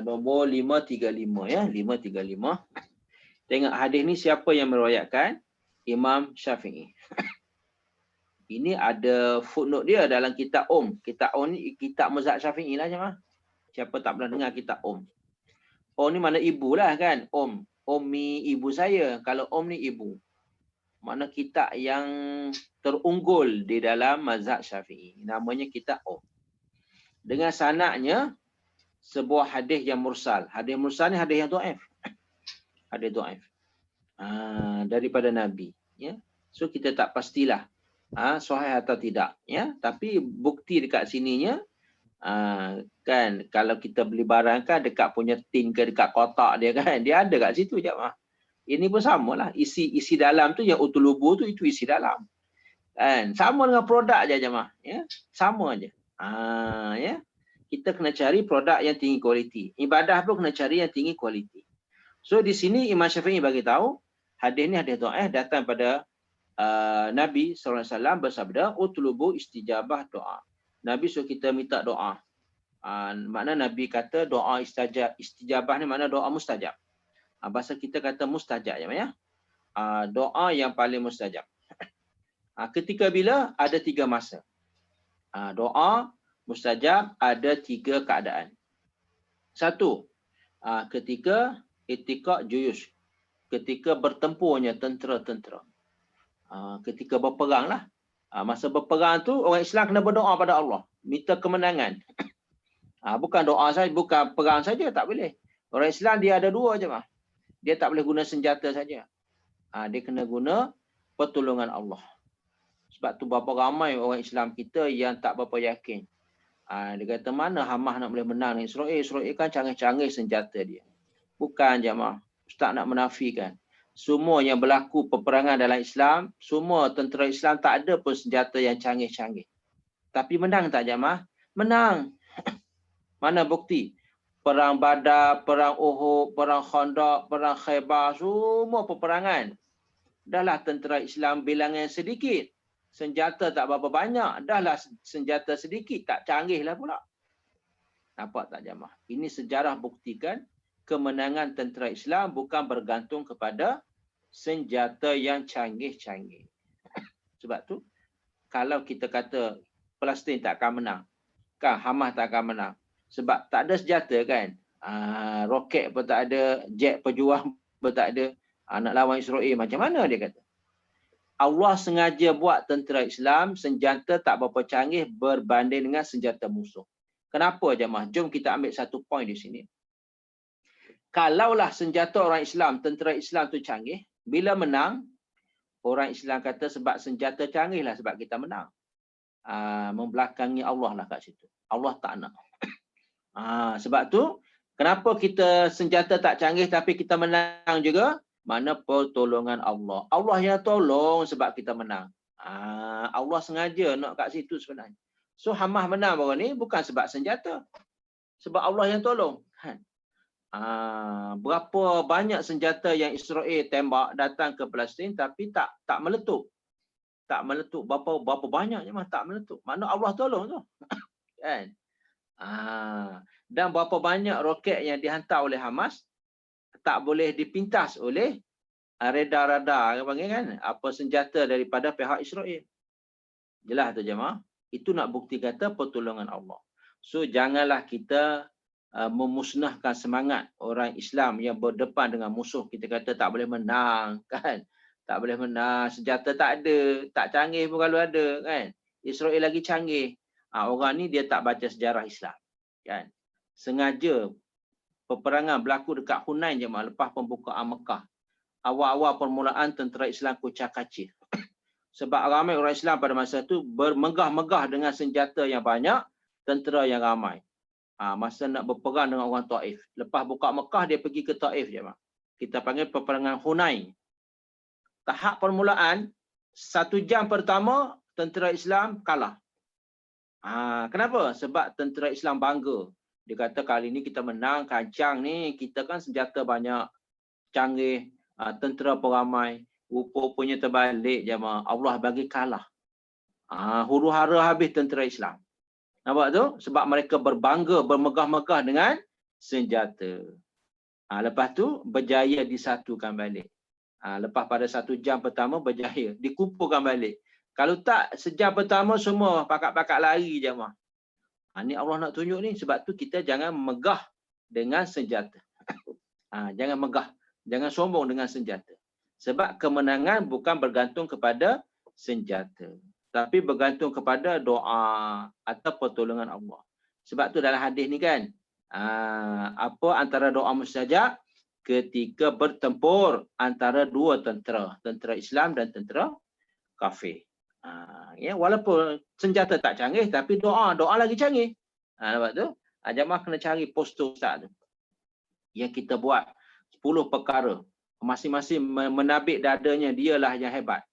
[SPEAKER 1] nombor 535 ya, 535. Tengok hadis ni siapa yang meriwayatkan? Imam Syafi'i. Ini ada footnote dia dalam kitab Kitab ni kitab mazhab Syafi'i lah jemaah. Siapa tak pernah dengar kitab ni mana ibu lah kan? Ummi ibu saya. Kalau ni ibu. Mana kitab yang terunggul di dalam mazhab Syafi'i. Namanya kitab Dengan sanadnya sebuah hadis yang mursal. Hadis mursal ni hadis yang dhaif. Hadis dhaif. Daripada Nabi, ya. So kita tak pastilah sahih atau tidak, ya. Tapi bukti dekat sininya kan kalau kita beli barang kan dekat punya tin ke dekat kotak dia kan, dia ada kat situ je mah. Ini pun samalah, isi dalam tu yang utulubu tu itu isi dalam. Kan sama dengan produk je jemaah, ya. Sama aja. Ya. Kita kena cari produk yang tinggi kualiti. Ibadah pun kena cari yang tinggi kualiti. So di sini Imam Syafi'i bagi tahu hadis ni hadis dhaif datang pada Nabi SAW bersabda utlubu istijabah doa. Nabi suruh kita minta doa. Makna Nabi kata doa istijabah ni makna doa mustajab. Bahasa kita kata mustajab ya. Doa yang paling mustajab. Ketika bila? Ada 3 masa. Doa mustajab ada 3 keadaan. 1, ketika itiqa juyush. Ketika bertempurnya tentera-tentera. Ketika berperang lah. Masa berperang tu orang Islam kena berdoa pada Allah. Minta kemenangan. Bukan doa saja, bukan perang saja, tak boleh. Orang Islam dia ada 2 je mah. Dia tak boleh guna senjata saja. Dia kena guna pertolongan Allah. Sebab tu berapa ramai orang Islam kita yang tak berapa yakin. Dia kata mana Hamas nak boleh menang ni Israel. Israel kan canggih-canggih senjata dia. Bukan jemaah. Ustaz nak menafikan. Semua yang berlaku peperangan dalam Islam, semua tentera Islam tak ada pun senjata yang canggih-canggih. Tapi menang tak jemaah? Menang. Mana bukti? Perang Badar, perang Uhud, perang Khandaq, perang Khaybar, semua peperangan. Dahlah tentera Islam bilangan sedikit. Senjata tak berapa banyak. Dahlah senjata sedikit. Tak canggih lah pula. Nampak tak jemaah? Ini sejarah buktikan kemenangan tentera Islam bukan bergantung kepada senjata yang canggih-canggih. Sebab tu, kalau kita kata Palestin tak akan menang, kan Hamas tak akan menang. Sebab tak ada senjata kan. Roket pun tak ada, jet pejuang pun tak ada. Nak lawan Israel macam mana dia kata. Allah sengaja buat tentera Islam senjata tak berapa canggih berbanding dengan senjata musuh. Kenapa jemaah? Jom kita ambil satu poin di sini. Kalaulah senjata orang Islam, tentera Islam tu canggih, bila menang, orang Islam kata sebab senjata canggih lah sebab kita menang. Membelakangi Allah lah kat situ. Allah tak nak. Sebab tu, kenapa kita senjata tak canggih tapi kita menang juga? Mana pertolongan Allah. Allah yang tolong sebab kita menang. Allah sengaja nak kat situ sebenarnya. So Hamas menang baru ni bukan sebab senjata. Sebab Allah yang tolong. Berapa banyak senjata yang Israel tembak datang ke Palestin tapi tak meletup. Tak meletup. Berapa banyak je mah tak meletup. Mana Allah tolong tu. Kan? Dan berapa banyak roket yang dihantar oleh Hamas tak boleh dipintas oleh radar-radar apa panggil kan? Apa senjata daripada pihak Israel. Jelas tu jemaah. Itu nak bukti kata pertolongan Allah. So janganlah kita memusnahkan semangat orang Islam yang berdepan dengan musuh. Kita kata tak boleh menang kan. Tak boleh menang, senjata tak ada, tak canggih pun kalau ada kan. Israel lagi canggih. Orang ni dia tak baca sejarah Islam kan. Sengaja peperangan berlaku dekat Hunain je lepas pembukaan Mekah. Awal-awal permulaan tentera Islam kucak-kacir. Sebab ramai orang Islam pada masa tu bermegah-megah dengan senjata yang banyak, tentera yang ramai. Masa nak berperang dengan orang Taif. Lepas buka Mekah, dia pergi ke Taif je. Kita panggil peperangan Hunain. Tahap permulaan, 1 jam pertama, tentera Islam kalah. Kenapa? Sebab tentera Islam bangga. Dia kata kali ni kita menang, kancang ni, kita kan senjata banyak, canggih, tentera peramai. Rupa-rupanya terbalik jemaah. Allah bagi kalah. Huru-hara habis tentera Islam. Nampak tu? Sebab mereka berbangga, bermegah-megah dengan senjata. Lepas tu, berjaya disatukan balik. Lepas pada 1 jam pertama, berjaya. Dikumpulkan balik. Kalau tak, sejam pertama semua pakat-pakat lari je. Ni Allah nak tunjuk ni. Sebab tu kita jangan megah dengan senjata. Jangan megah. Jangan sombong dengan senjata. Sebab kemenangan bukan bergantung kepada senjata. Tapi bergantung kepada doa atau pertolongan Allah. Sebab tu dalam hadis ni kan, antara doa mustajab ketika bertempur antara dua tentera, tentera Islam dan tentera kafir. Walaupun senjata tak canggih, tapi doa lagi canggih. Nampak tu? Jemaah kena cari poster ustaz tu. Yang kita buat 10 perkara. Masing-masing menabik dadanya, dialah yang hebat.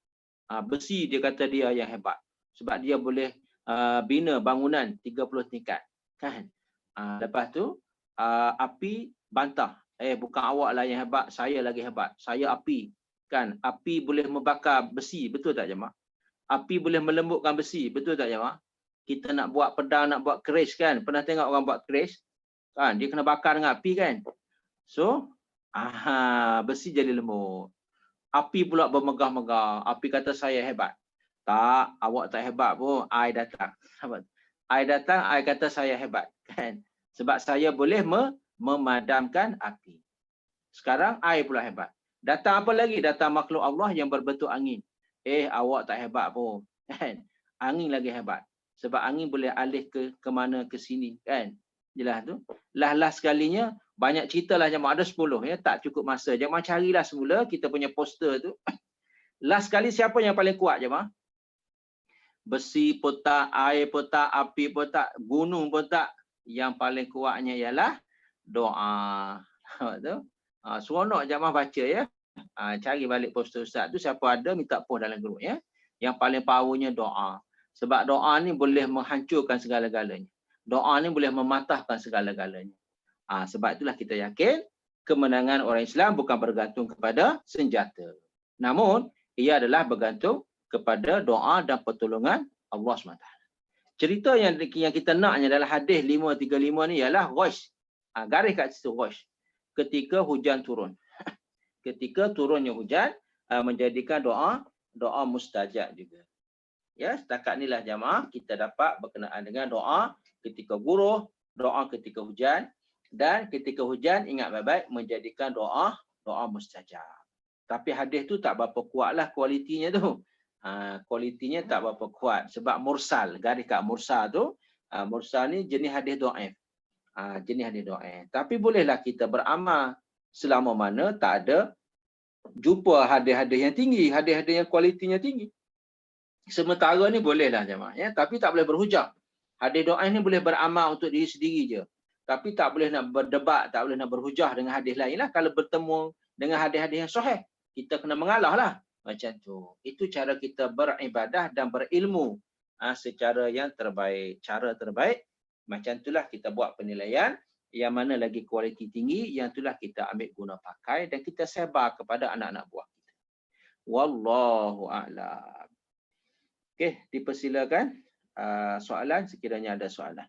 [SPEAKER 1] Besi dia kata dia yang hebat. Sebab dia boleh bina bangunan 30 tingkat. Kan? Lepas tu, api bantah. Bukan awak lah yang hebat, saya lagi hebat. Saya api. Kan? Api boleh membakar besi. Betul tak jemaah? Api boleh melembutkan besi. Betul tak jemaah? Kita nak buat pedang, nak buat keris kan? Pernah tengok orang buat keris? Kan? Dia kena bakar dengan api kan? So, besi jadi lembut. Api pula bermegah-megah. Api kata saya hebat. Tak, awak tak hebat pun. Air datang. Air datang, air kata saya hebat. Kan? Sebab saya boleh memadamkan api. Sekarang air pula hebat. Datang apa lagi? Datang makhluk Allah yang berbentuk angin. Awak tak hebat pun. Kan? Angin lagi hebat. Sebab angin boleh alih ke mana ke sini. Kan? Jelas tu. Last sekalinya, banyak cerita lah jemaah. Ada 10 ya. Tak cukup masa. Jemaah carilah semula kita punya poster tu. Last sekali siapa yang paling kuat jemaah? Besi pun tak, air pun tak, api pun tak, gunung pun tak. Yang paling kuatnya ialah doa. Seronok jemaah baca ya. Cari balik poster ustaz tu. Siapa ada minta post dalam grup ya. Yang paling powernya doa. Sebab doa ni boleh menghancurkan segala-galanya. Doa ni boleh mematahkan segala-galanya. Sebab itulah kita yakin kemenangan orang Islam bukan bergantung kepada senjata. Namun, ia adalah bergantung kepada doa dan pertolongan Allah SWT. Cerita yang kita naknya dalam hadis 535 ni ialah Ghash. Garis kat situ Ghash. Ketika hujan turun. Ketika turunnya hujan, menjadikan doa mustajab juga. Ya, setakat inilah jemaah kita dapat berkenaan dengan doa ketika guruh, doa ketika hujan. Dan ketika hujan, ingat baik-baik menjadikan doa mustajab. Tapi hadis tu tak berapa kuatlah kualitinya tu. kualitinya tak berapa kuat sebab mursal, garis kat mursal tu, mursal ni jenis hadis dhaif. Jenis hadis dhaif. Tapi bolehlah kita beramal selama mana tak ada jumpa hadis-hadis yang tinggi, hadis-hadis yang kualitinya tinggi. Sementara ni bolehlah jemaah ya, tapi tak boleh berhujah. Hadis dhaif ni boleh beramal untuk diri sendiri je. Tapi tak boleh nak berdebat, tak boleh nak berhujah dengan hadis lain lah. Kalau bertemu dengan hadis-hadis yang sahih, kita kena mengalah lah. Macam tu. Itu cara kita beribadah dan berilmu secara yang terbaik. Cara terbaik. Macam itulah kita buat penilaian. Yang mana lagi kualiti tinggi, yang itulah kita ambil guna pakai dan kita sebar kepada anak-anak buah kita. Wallahu a'lam. Okey, dipersilakan soalan sekiranya ada soalan.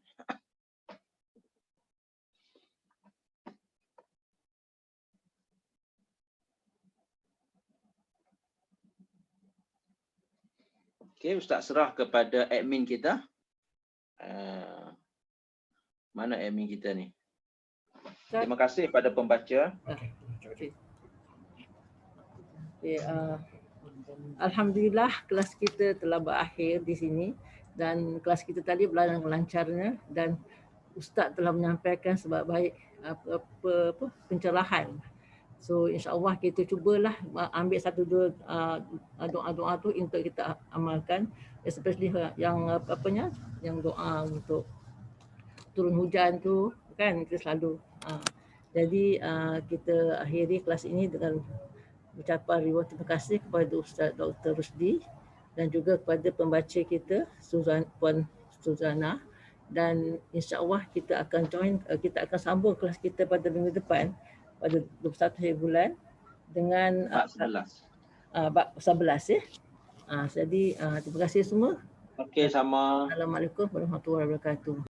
[SPEAKER 1] Okey, Ustaz serah kepada admin kita. Mana admin kita ni? Terima kasih pada pembaca.
[SPEAKER 3] Alhamdulillah kelas kita telah berakhir di sini dan kelas kita tadi berlangsung lancarnya dan Ustaz telah menyampaikan sebaik-baik pencerahan. So insya-Allah kita cubalah ambil satu dua doa-doa tu untuk kita amalkan, especially yang yang doa untuk turun hujan tu kan kita selalu. Jadi kita akhiri kelas ini dengan ucapan ribuan terima kasih kepada Ustaz Dr. Rusdi dan juga kepada pembaca kita Puan Suzana, dan insya-Allah kita akan sambung kelas kita pada minggu depan pada 21 bulan dengan 11 ya. Jadi terima kasih semua.
[SPEAKER 1] Okey, sama.
[SPEAKER 3] Assalamualaikum warahmatullahi wabarakatuh.